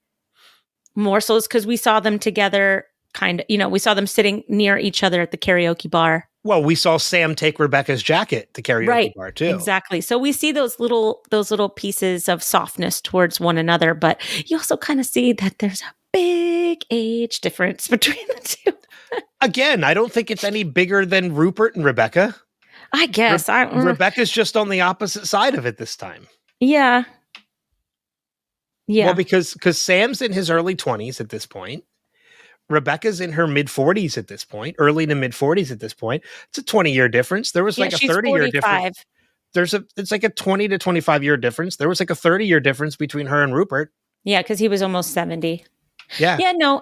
morsels, because we saw them together we saw them sitting near each other at the karaoke bar. Well, we saw Sam take Rebecca's jacket to karaoke bar too. Exactly. So we see those little pieces of softness towards one another, but you also kind of see that there's a big age difference between the two. Again, I don't think it's any bigger than Rupert and Rebecca. I guess. Rebecca's just on the opposite side of it this time. Yeah. Yeah. Well, because Sam's in his early 20s at this point. Rebecca's in her mid 40s at this point, early to mid 40s at this point. It's a 20-year difference. There was like a 30-year difference. It's like a 20 to 25-year difference. There was like a 30-year difference between her and Rupert. Yeah, because he was almost 70. Yeah. Yeah, no,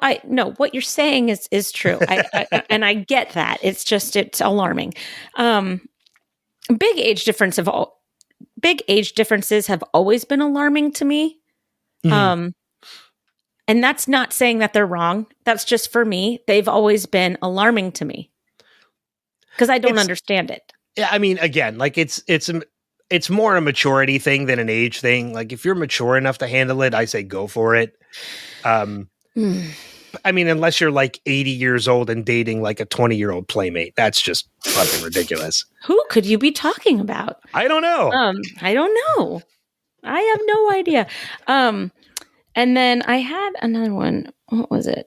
what you're saying is true. I and I get that. It's just, it's alarming. Big age differences have always been alarming to me. And that's not saying that they're wrong. That's just for me. They've always been alarming to me because I don't understand it. Yeah, I mean, again, like it's more a maturity thing than an age thing. Like if you're mature enough to handle it, I say go for it. I mean, unless you're like 80 years old and dating like a 20-year-old playmate, that's just fucking ridiculous. Who could you be talking about? I don't know. I don't know. I have no idea. And then I had another one. What was it?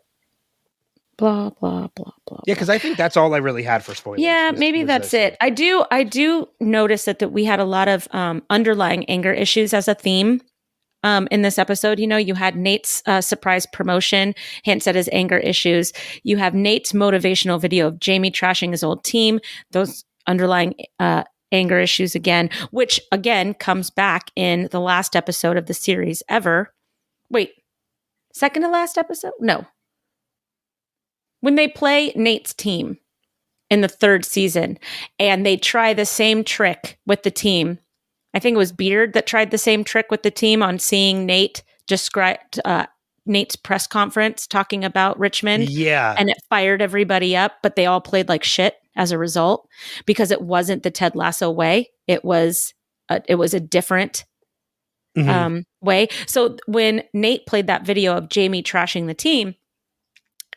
Blah, blah, blah, blah. Yeah, because I think that's all I really had for spoilers. Yeah, maybe that's it. I do notice that we had a lot of underlying anger issues as a theme in this episode. You know, you had Nate's surprise promotion hints at his anger issues. You have Nate's motivational video of Jamie trashing his old team. Those underlying anger issues again, which again comes back in the last episode of the series ever. Wait, second to last episode? No. When they play Nate's team in the third season and they try the same trick with the team. I think it was Beard that tried the same trick with the team on seeing Nate describe Nate's press conference talking about Richmond. Yeah. And it fired everybody up, but they all played like shit as a result because it wasn't the Ted Lasso way. It was a different way. So when Nate played that video of Jamie trashing the team,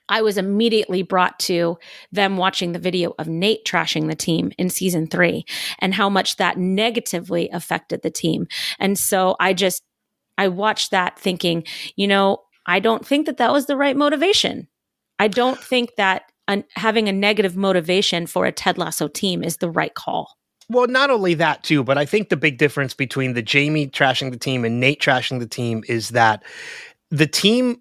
I was immediately brought to them watching the video of Nate trashing the team in season 3 and how much that negatively affected the team. And so I watched that thinking, you know, I don't think that was the right motivation. I don't think that having a negative motivation for a Ted Lasso team is the right call. Well, not only that too, but I think the big difference between the Jamie trashing the team and Nate trashing the team is that the team,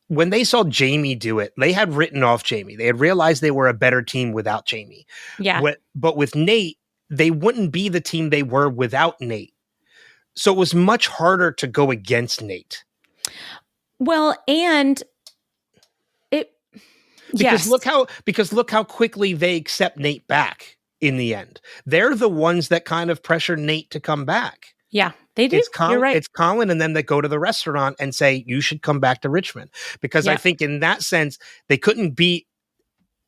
when they saw Jamie do it, they had written off Jamie. They had realized they were a better team without Jamie. Yeah. But with Nate, they wouldn't be the team they were without Nate. So it was much harder to go against Nate. Well, and because look how quickly they accept Nate back in the end. They're the ones that kind of pressure Nate to come back. Yeah, they do. You're right. It's Colin and them that go to the restaurant and say, you should come back to Richmond. Because I think in that sense, they couldn't be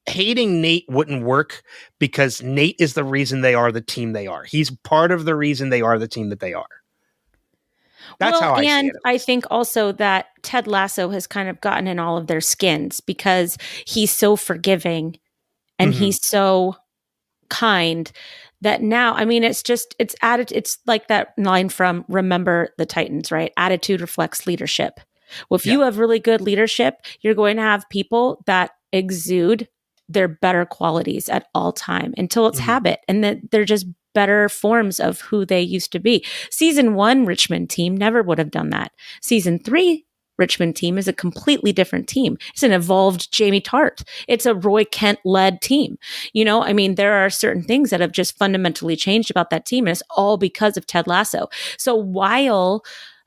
hating Nate wouldn't work because Nate is the reason they are the team they are. He's part of the reason they are the team that they are. That's how I see it. And I think also that Ted Lasso has kind of gotten in all of their skins because he's so forgiving and he's so kind that now, I mean, it's like that line from Remember the Titans, right? Attitude reflects leadership. Well, if you have really good leadership, you're going to have people that exude their better qualities at all time until it's habit. And that they're just better forms of who they used to be. Season 1 Richmond team never would have done that. Season 3 Richmond team is a completely different team. It's an evolved Jamie Tart. It's a Roy Kent led team. You know, I mean, there are certain things that have just fundamentally changed about that team. And it's all because of Ted Lasso. So while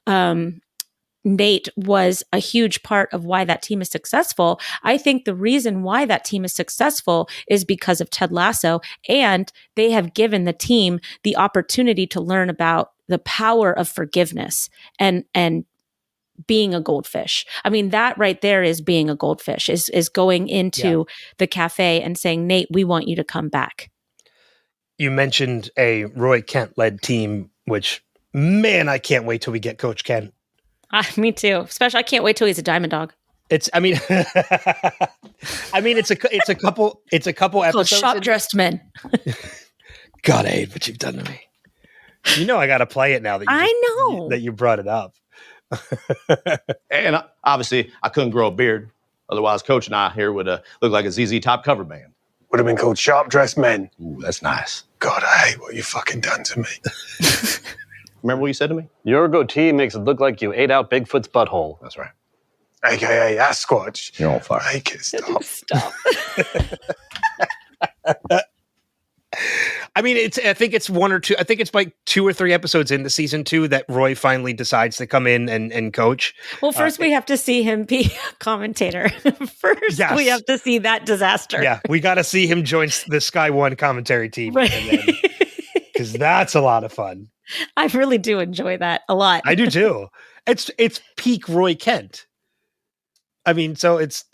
Nate was a huge part of why that team is successful, I think the reason why that team is successful is because of Ted Lasso, and they have given the team the opportunity to learn about the power of forgiveness and being a goldfish. I mean, that right there is being a goldfish, is going into the cafe and saying, Nate, we want you to come back. You mentioned a Roy Kent led team, which, man, I can't wait till we get Coach Kent. Me too. Especially, I can't wait till he's a diamond dog. It's a couple episodes. Shop dressed men. God, I hate what you've done to me. You know, I got to play it now that you brought it up. And obviously, I couldn't grow a beard. Otherwise, Coach and I here would look like a ZZ Top cover band. Would have been called Sharp Dressed Men. Ooh, that's nice. God, I hate what you fucking done to me. Remember what you said to me? Your goatee makes it look like you ate out Bigfoot's butthole. That's right. AKA Sasquatch. You're on fire. Make it stop. Stop. I mean, I think it's one or two. I think it's like 2 or 3 episodes into season 2 that Roy finally decides to come in and coach. Well, first we have to see him be a commentator. We have to see that disaster. Yeah, we got to see him join the Sky One commentary team, right? Because that's a lot of fun. I really do enjoy that a lot. I do too. It's peak Roy Kent. I mean, so it's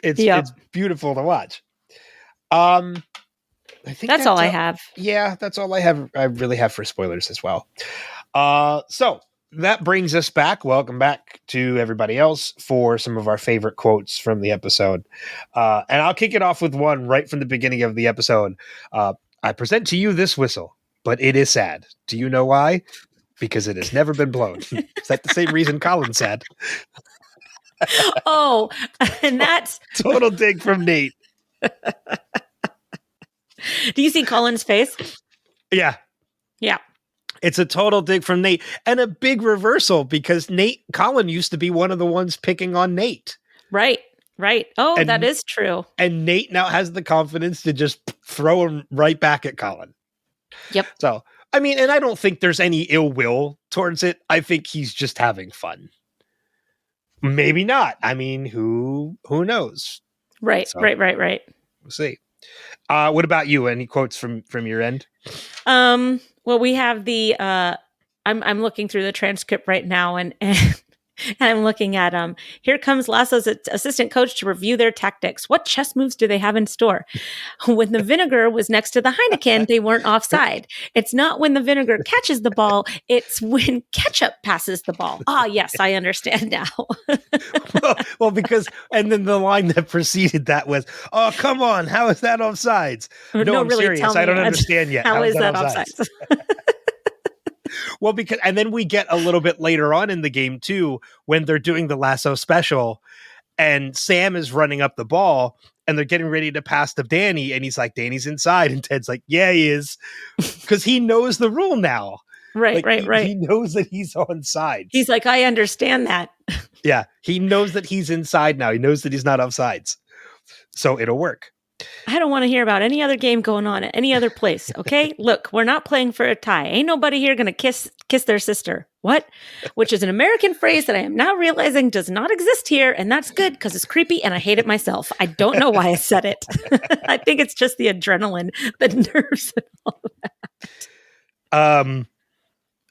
beautiful to watch. I think That's all I have. Yeah, that's all I have. I really have for spoilers as well. So that brings us back. Welcome back to everybody else for some of our favorite quotes from the episode. And I'll kick it off with one right from the beginning of the episode. I present to you this whistle, but it is sad. Do you know why? Because it has never been blown. Is that the same reason Colin said? Oh, and that's Total dig from Nate. Do you see Colin's face? Yeah. Yeah. It's a total dig from Nate and a big reversal because Colin used to be one of the ones picking on Nate. Right. Oh, And- that is true. And Nate now has the confidence to just throw him right back at Colin. Yep. So, I mean, and I don't think there's any ill will towards it. I think he's just having fun. Maybe not. I mean, who knows? Right. So- Right. We'll see. What about you? Any quotes from your end? Well, we have the I'm looking through the transcript right now and I'm looking at here comes Lasso's assistant coach to review their tactics. What chess moves do they have in store? When the vinegar was next to the Heineken, they weren't offside. It's not when the vinegar catches the ball, it's when ketchup passes the ball. Ah, yes, I understand now. well, because and then the line that preceded that was, "Oh, come on, how is that offsides?" No, I'm really, serious. tell me, I don't understand yet. How is that offsides? offsides? Well, because and then we get a little bit later on in the game too, when they're doing the lasso special, and Sam is running up the ball, and they're getting ready to pass to Danny, and he's like, "Danny's inside," and Ted's like, "Yeah, he is," because he knows the rule now. Right. He knows that he's onside. He's like, I understand that. Yeah, he knows that he's inside now. He knows that he's not offsides, so it'll work. I don't want to hear about any other game going on at any other place. Okay, look, we're not playing for a tie. Ain't nobody here gonna kiss their sister. What? Which is an American phrase that I am now realizing does not exist here, and that's good because it's creepy and I hate it myself. I don't know why I said it. I think it's just the adrenaline, the nerves, and all of that.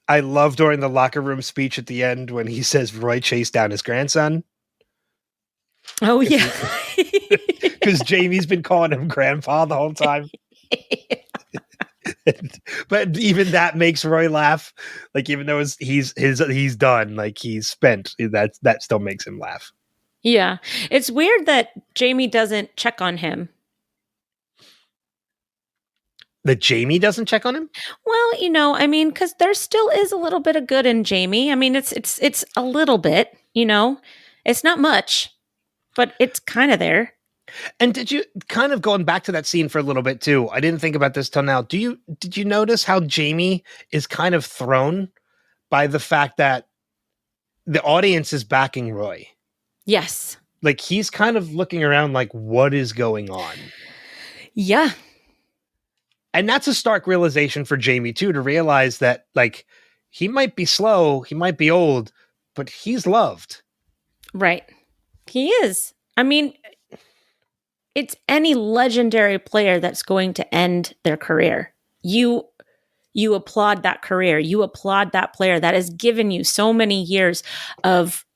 I love during the locker room speech at the end when he says Roy chased down his grandson. Oh yeah, because Jamie's been calling him grandpa the whole time. But even that makes Roy laugh. Like even though he's done, like he's spent, that still makes him laugh. Yeah, it's weird that Jamie doesn't check on him. That Jamie doesn't check on him? Well, I mean, because there still is a little bit of good in Jamie. I mean, it's a little bit. It's not much, but it's kind of there. And did you kind of going back to that scene for a little bit too? I didn't think about this till now. Did you notice how Jamie is kind of thrown by the fact that the audience is backing Roy? Yes. Like he's kind of looking around like, what is going on? Yeah. And that's a stark realization for Jamie too, to realize that like he might be slow, he might be old, but he's loved. Right. He is. I mean, it's any legendary player that's going to end their career. You applaud that career. You applaud that player that has given you so many years of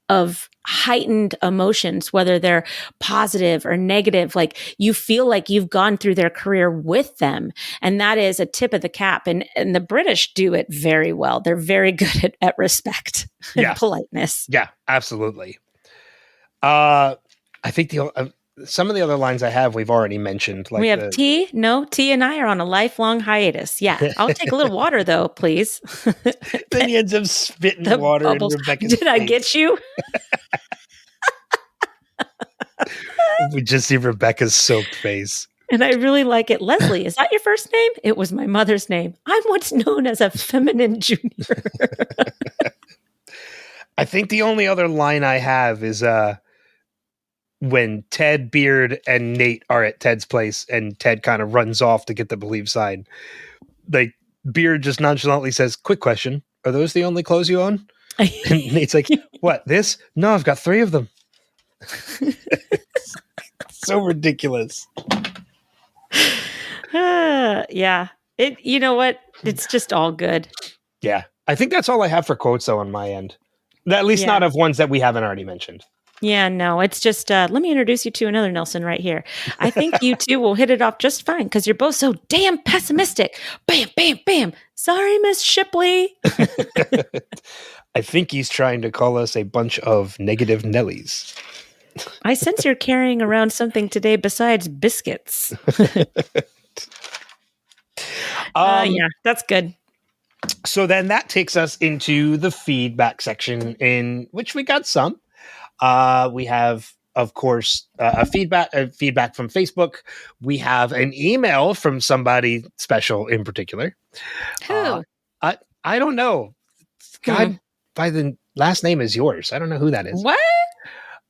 heightened emotions, whether they're positive or negative. Like you feel like you've gone through their career with them. And that is a tip of the cap. And the British do it very well. They're very good at respect and politeness. Yeah, absolutely. I think some of the other lines I have, we've already mentioned. Like we have T. No, T and I are on a lifelong hiatus. Yeah. I'll take a little water though, please. Then he ends up spitting The water bubbles. in Rebecca's Did I face. get you? We just see Rebecca's soaked face. And I really like it. Leslie, is that your first name? It was my mother's name. I'm what's known as a feminine junior. I think the only other line I have is when Ted, Beard, and Nate are at Ted's place and Ted kind of runs off to get the believe sign. Like Beard just nonchalantly says, "Quick question. Are those the only clothes you own?" And Nate's like, "What, this? No, I've got 3 of them." So ridiculous. Yeah. You know what? It's just all good. Yeah. I think that's all I have for quotes though on my end. At least Yeah. not of ones that we haven't already mentioned. Yeah, no, it's just, let me introduce you to another Nelson right here. I think you two will hit it off just fine because you're both so damn pessimistic. Bam, bam, bam. Sorry, Miss Shipley. I think he's trying to call us a bunch of negative Nellies. I sense you're carrying around something today besides biscuits. Yeah, that's good. So then that takes us into the feedback section, in which we got some. We have, of course, a feedback from Facebook. We have an email from somebody special in particular. Who? I don't know. God, by the last name is yours. I don't know who that is. What?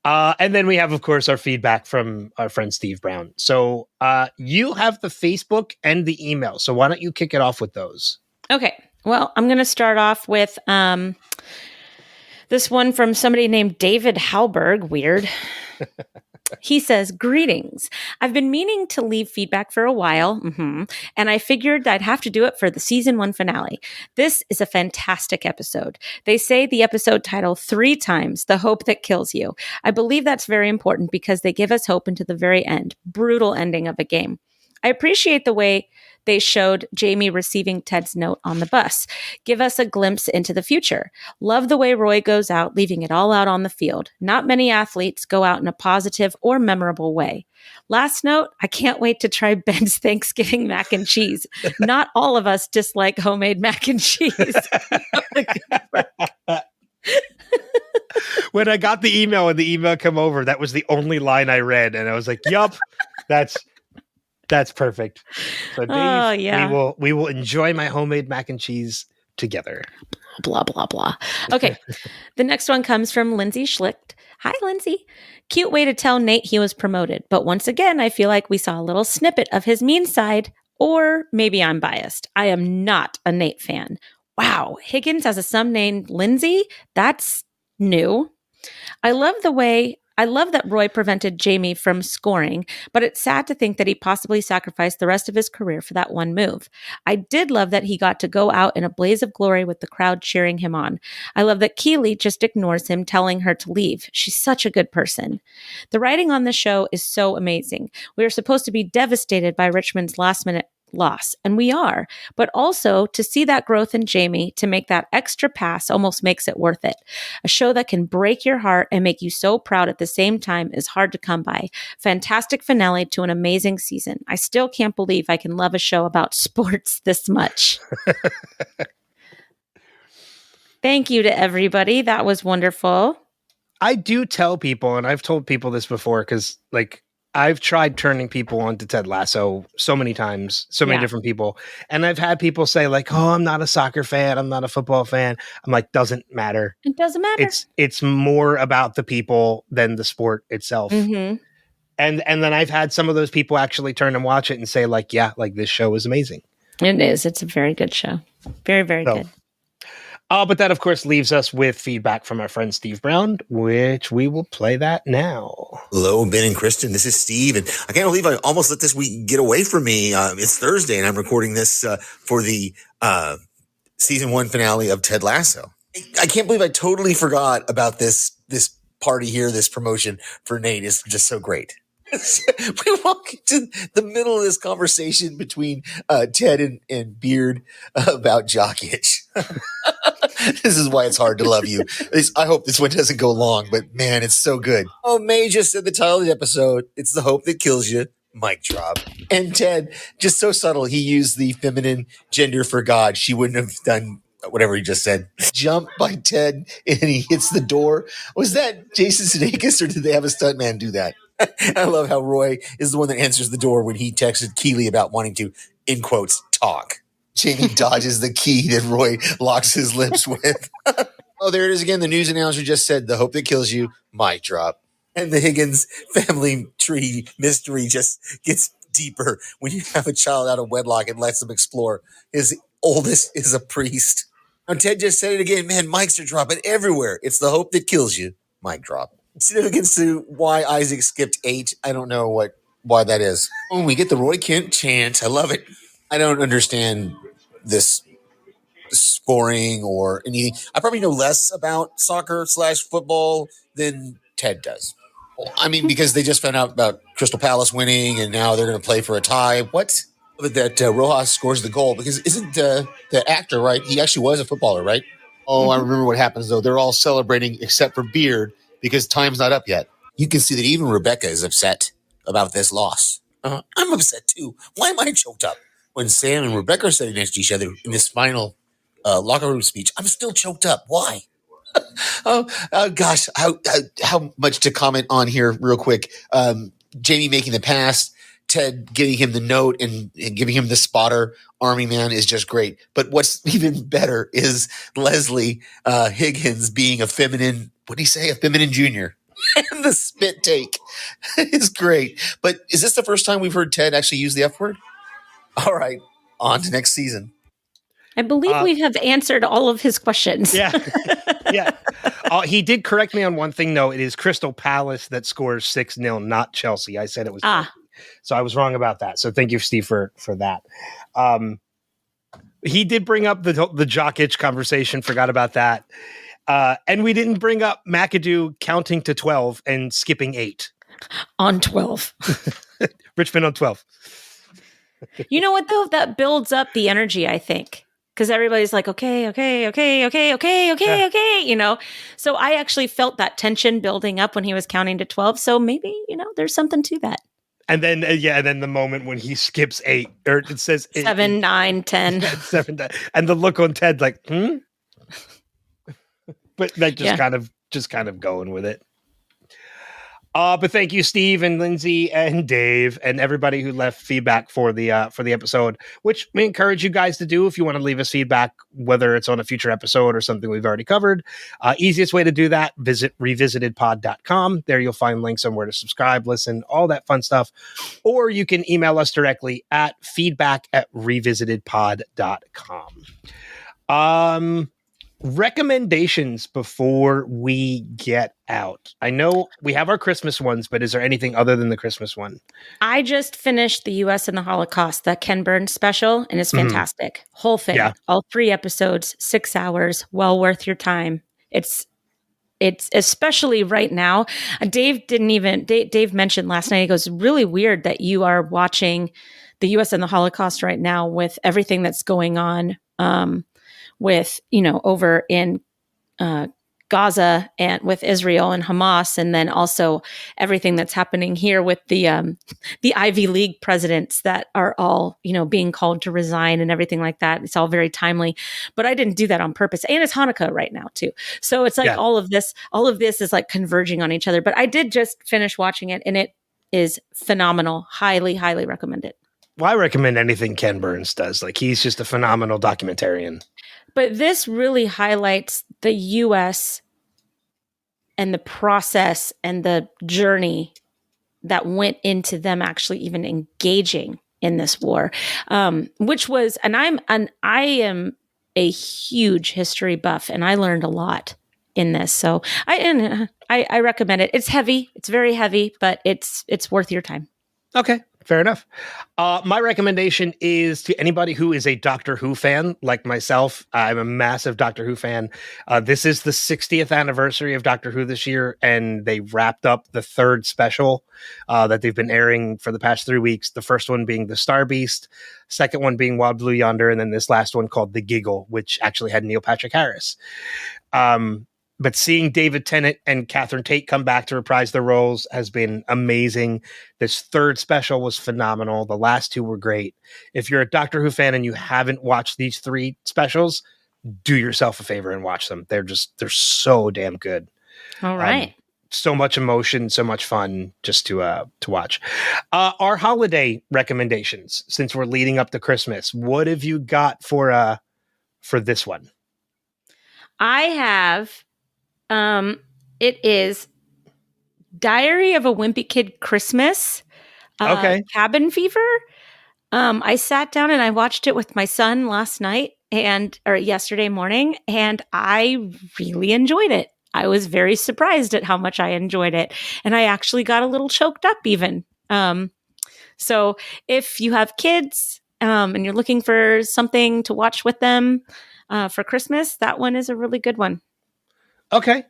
And then we have, of course, our feedback from our friend Steve Brown. So you have the Facebook and the email. So why don't you kick it off with those? Okay. Well, I'm going to start off with this one from somebody named David Halberg. Weird. He says, "Greetings. I've been meaning to leave feedback for a while, and I figured I'd have to do it for the season 1 finale. This is a fantastic episode. They say the episode title 3 times, The Hope That Kills You. I believe that's very important because they give us hope into the very end. Brutal ending of a game. I appreciate the way they showed Jamie receiving Ted's note on the bus. Give us a glimpse into the future. Love the way Roy goes out, leaving it all out on the field. Not many athletes go out in a positive or memorable way. Last note, I can't wait to try Ben's Thanksgiving mac and cheese. Not all of us dislike homemade mac and cheese." When I got the email and the email come over, that was the only line I read. And I was like, yup, that's perfect. So Dave, yeah. we will enjoy my homemade mac and cheese together. Blah, blah, blah. Okay. The next one comes from Lindsay Schlicht. Hi, Lindsay. Cute way to tell Nate he was promoted. But once again, I feel like we saw a little snippet of his mean side. Or maybe I'm biased. I am not a Nate fan. Wow. Higgins has a son named Lindsay? That's new. I love that Roy prevented Jamie from scoring, but it's sad to think that he possibly sacrificed the rest of his career for that one move. I did love that he got to go out in a blaze of glory with the crowd cheering him on. I love that Keely just ignores him, telling her to leave. She's such a good person. The writing on the show is so amazing. We are supposed to be devastated by Richmond's last-minute loss, and we are, but also to see that growth in Jamie, to make that extra pass, almost makes it worth it. A show that can break your heart and make you so proud at the same time is hard to come by. Fantastic finale to an amazing season. I still can't believe I can love a show about sports this much." Thank you to everybody. That was wonderful. I do tell people, and I've told people this before, because I've tried turning people on to Ted Lasso so many times, so many different people. And I've had people say oh, I'm not a soccer fan. I'm not a football fan. I'm like, doesn't matter. It doesn't matter. It's more about the people than the sport itself. And then I've had some of those people actually turn and watch it and say this show is amazing. It is. It's a very good show. Very, very good. But that, of course, leaves us with feedback from our friend Steve Brown, which we will play that now. Hello, Ben and Kristin. This is Steve, and I can't believe I almost let this week get away from me. It's Thursday, and I'm recording this for the season 1 finale of Ted Lasso. I can't believe I totally forgot about this party here, this promotion for Nate. Is just so great. We walk into the middle of this conversation between Ted and Beard about Jokic. This is why it's hard to love you. I hope this one doesn't go long, but man, it's so good. Oh, May just said the title of the episode. It's the hope that kills you. Mic drop. And Ted, just so subtle, he used the feminine gender for God. She wouldn't have done whatever he just said. Jump by Ted, and he hits the door. Was that Jason Sudeikis, or did they have a stuntman do that? I love how Roy is the one that answers the door when he texted Keely about wanting to, in quotes, talk. Jamie dodges the key that Roy locks his lips with. Oh, there it is again. The news announcer just said, the hope that kills you, mic drop. And the Higgins family tree mystery just gets deeper when you have a child out of wedlock and lets them explore. His oldest is a priest. Now, Ted just said it again. Man, mics are dropping everywhere. It's the hope that kills you, mic drop. Significance to why Isaac skipped 8. I don't know why that is. Oh, we get the Roy Kent chant. I love it. I don't understand this scoring or anything. I probably know less about soccer/football than Ted does. I mean, because they just found out about Crystal Palace winning, and now they're going to play for a tie. What? But that Rojas scores the goal because isn't the actor right? He actually was a footballer, right? Oh, I remember what happens though. They're all celebrating except for Beard because time's not up yet. You can see that even Rebecca is upset about this loss. I'm upset too. Why am I choked up? When Sam and Rebecca are sitting next to each other in this final locker room speech, I'm still choked up. Why? Gosh, how much to comment on here real quick. Jamie making the pass, Ted giving him the note and giving him the spotter, Army Man is just great. But what's even better is Leslie Higgins being a feminine, what did he say? A feminine junior. And the spit take is great. But is this the first time we've heard Ted actually use the F word? All right, on to next season. I believe we have answered all of his questions. Yeah. Yeah. He did correct me on one thing, though. It is Crystal Palace that scores 6-0, not Chelsea. I said it was Chelsea. So I was wrong about that. So thank you, Steve, for that. He did bring up the jock itch conversation. Forgot about that. And we didn't bring up McAdoo counting to 12 and skipping 8. On 12. Richmond on 12. You know what, though? That builds up the energy, I think. Because everybody's like, okay, you know. So I actually felt that tension building up when he was counting to 12. So maybe, there's something to that. And then, and then the moment when he skips 8, or it says 7, 9, 10. 7, 9, and the look on Ted like, But that just kind of going with it. But thank you, Steve and Lindsay and Dave and everybody who left feedback for the episode, which we encourage you guys to do if you want to leave us feedback, whether it's on a future episode or something we've already covered. Easiest way to do that, visit revisitedpod.com. There you'll find links on where to subscribe, listen, all that fun stuff. Or you can email us directly at feedback@revisitedpod.com. Recommendations before we get out. I know we have our Christmas ones, but is there anything other than the Christmas one? I just finished the U.S. and the Holocaust, the Ken Burns special, and it's fantastic. Whole thing, all 3 episodes, 6 hours, well worth your time. It's especially right now. Dave mentioned last night, he goes, really weird that you are watching the U.S. and the Holocaust right now with everything that's going on with, over in Gaza and with Israel and Hamas, and then also everything that's happening here with the Ivy League presidents that are all, being called to resign and everything like that. It's all very timely, but I didn't do that on purpose. And it's Hanukkah right now too. So it's like all of this is like converging on each other, but I did just finish watching it and it is phenomenal. Highly, highly recommend it. Well, I recommend anything Ken Burns does. Like, he's just a phenomenal documentarian. But this really highlights the U.S. and the process and the journey that went into them actually even engaging in this war, which was, and I am a huge history buff, and I learned a lot in this. So I recommend it. It's heavy. It's very heavy, but it's worth your time. Okay. Fair enough. My recommendation is to anybody who is a Doctor Who fan, like myself. I'm a massive Doctor Who fan. This is the 60th anniversary of Doctor Who this year, and they wrapped up the 3rd special that they've been airing for the past 3 weeks. The first one being The Star Beast, second one being Wild Blue Yonder, and then this last one called The Giggle, which actually had Neil Patrick Harris. But seeing David Tennant and Catherine Tate come back to reprise their roles has been amazing. This 3rd special was phenomenal. The last 2 were great. If you're a Doctor Who fan and you haven't watched these 3 specials, do yourself a favor and watch them. They're so damn good. All right. So much emotion, so much fun just to watch. Our holiday recommendations, since we're leading up to Christmas, what have you got for this one? I have. It is Diary of a Wimpy Kid Christmas. Cabin Fever. I sat down and I watched it with my son yesterday morning, and I really enjoyed it. I was very surprised at how much I enjoyed it, and I actually got a little choked up even. So if you have kids, and you're looking for something to watch with them, for Christmas, that one is a really good one. Okay.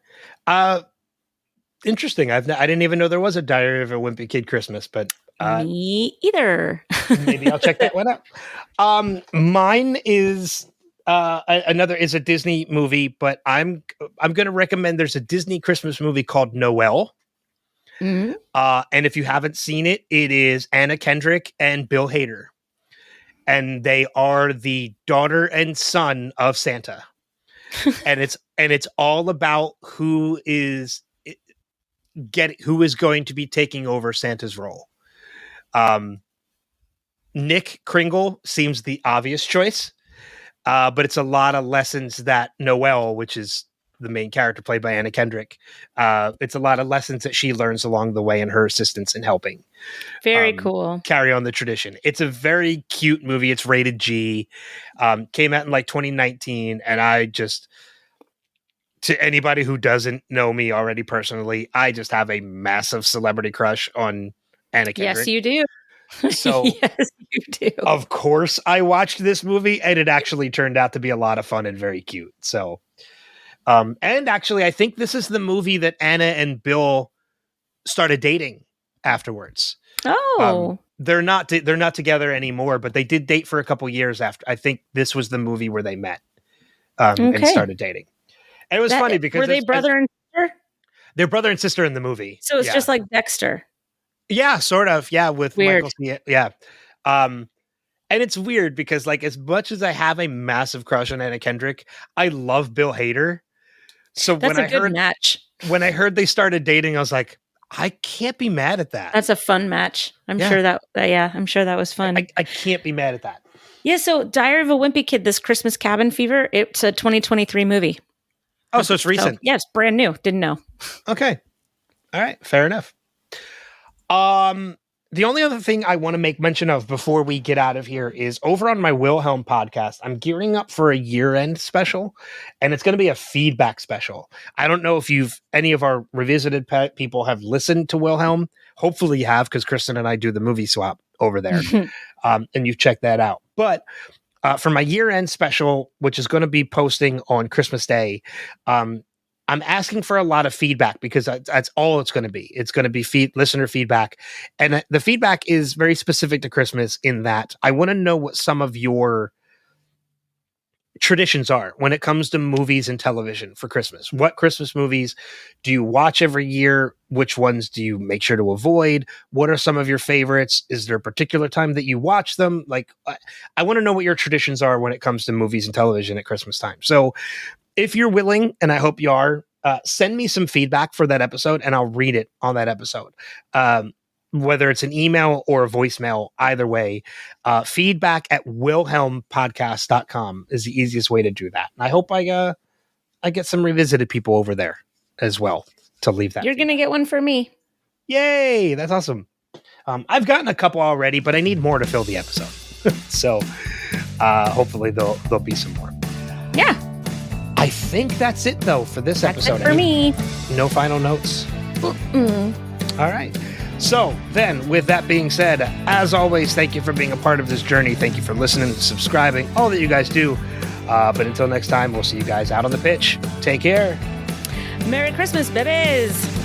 Interesting. I didn't even know there was a Diary of a Wimpy Kid Christmas, but Me either. maybe I'll check that one out. Mine is another is a Disney movie, but I'm going to recommend. There's a Disney Christmas movie called Noelle. Mhm. And if you haven't seen it, it is Anna Kendrick and Bill Hader, and they are the daughter and son of Santa, and it's all about who is going to be taking over Santa's role. Nick Kringle seems the obvious choice, but it's a lot of lessons that Noelle, which is the main character played by Anna Kendrick, it's a lot of lessons that she learns along the way and her assistance in helping. Very cool. Carry on the tradition. It's a very cute movie. It's rated G. Came out in like 2019, and I just, to anybody who doesn't know me already personally, I just have a massive celebrity crush on Anna Kendrick. Yes, you do. So yes, you do. of course I watched this movie, and it actually turned out to be a lot of fun and very cute. So, and actually I think this is the movie that Anna and Bill started dating afterwards. Oh, They're not together anymore, but they did date for a couple years after. I think this was the movie where they met and started dating. And it was funny because were they brother and sister? They're brother and sister in the movie. So it's just like Dexter. Yeah, sort of. Yeah, with Weird. Michael C. Yeah. And it's weird because, like, as much as I have a massive crush on Anna Kendrick, I love Bill Hader. So That's a good match. When I heard they started dating, I was like, I can't be mad at that. That's a fun match. I'm sure that was fun. I can't be mad at that. Yeah, so Diary of a Wimpy Kid, this Christmas Cabin Fever, it's a 2023 movie. Oh, so it's recent. Yeah, it's brand new. Didn't know. Okay. All right. Fair enough. The only other thing I want to make mention of before we get out of here is over on my Wilhelm podcast, I'm gearing up for a year-end special, and it's going to be a feedback special. I don't know if any of our revisited people have listened to Wilhelm. Hopefully you have, because Kristin and I do the movie swap over there, and you've checked that out. But for my year-end special, which is going to be posting on Christmas Day, I'm asking for a lot of feedback because that's all it's going to be. It's going to be listener feedback. And the feedback is very specific to Christmas in that I want to know what some of your traditions are when it comes to movies and television for Christmas. What Christmas movies do you watch every year? Which ones do you make sure to avoid? What are some of your favorites? Is there a particular time that you watch them? Like, I want to know what your traditions are when it comes to movies and television at Christmas time. So if you're willing, and I hope you are, send me some feedback for that episode and I'll read it on that episode. Whether it's an email or a voicemail, either way, feedback at wilhelmpodcast.com is the easiest way to do that. And I hope I get some revisited people over there as well to leave that. You're going to get one for me. Yay. That's awesome. I've gotten a couple already, but I need more to fill the episode. So hopefully there'll be some more. Yeah. I think that's it, though, for this episode. That's it for me. No final notes? Mm-mm. All right. So then, with that being said, as always, thank you for being a part of this journey. Thank you for listening, subscribing, all that you guys do. But until next time, we'll see you guys out on the pitch. Take care. Merry Christmas, babies.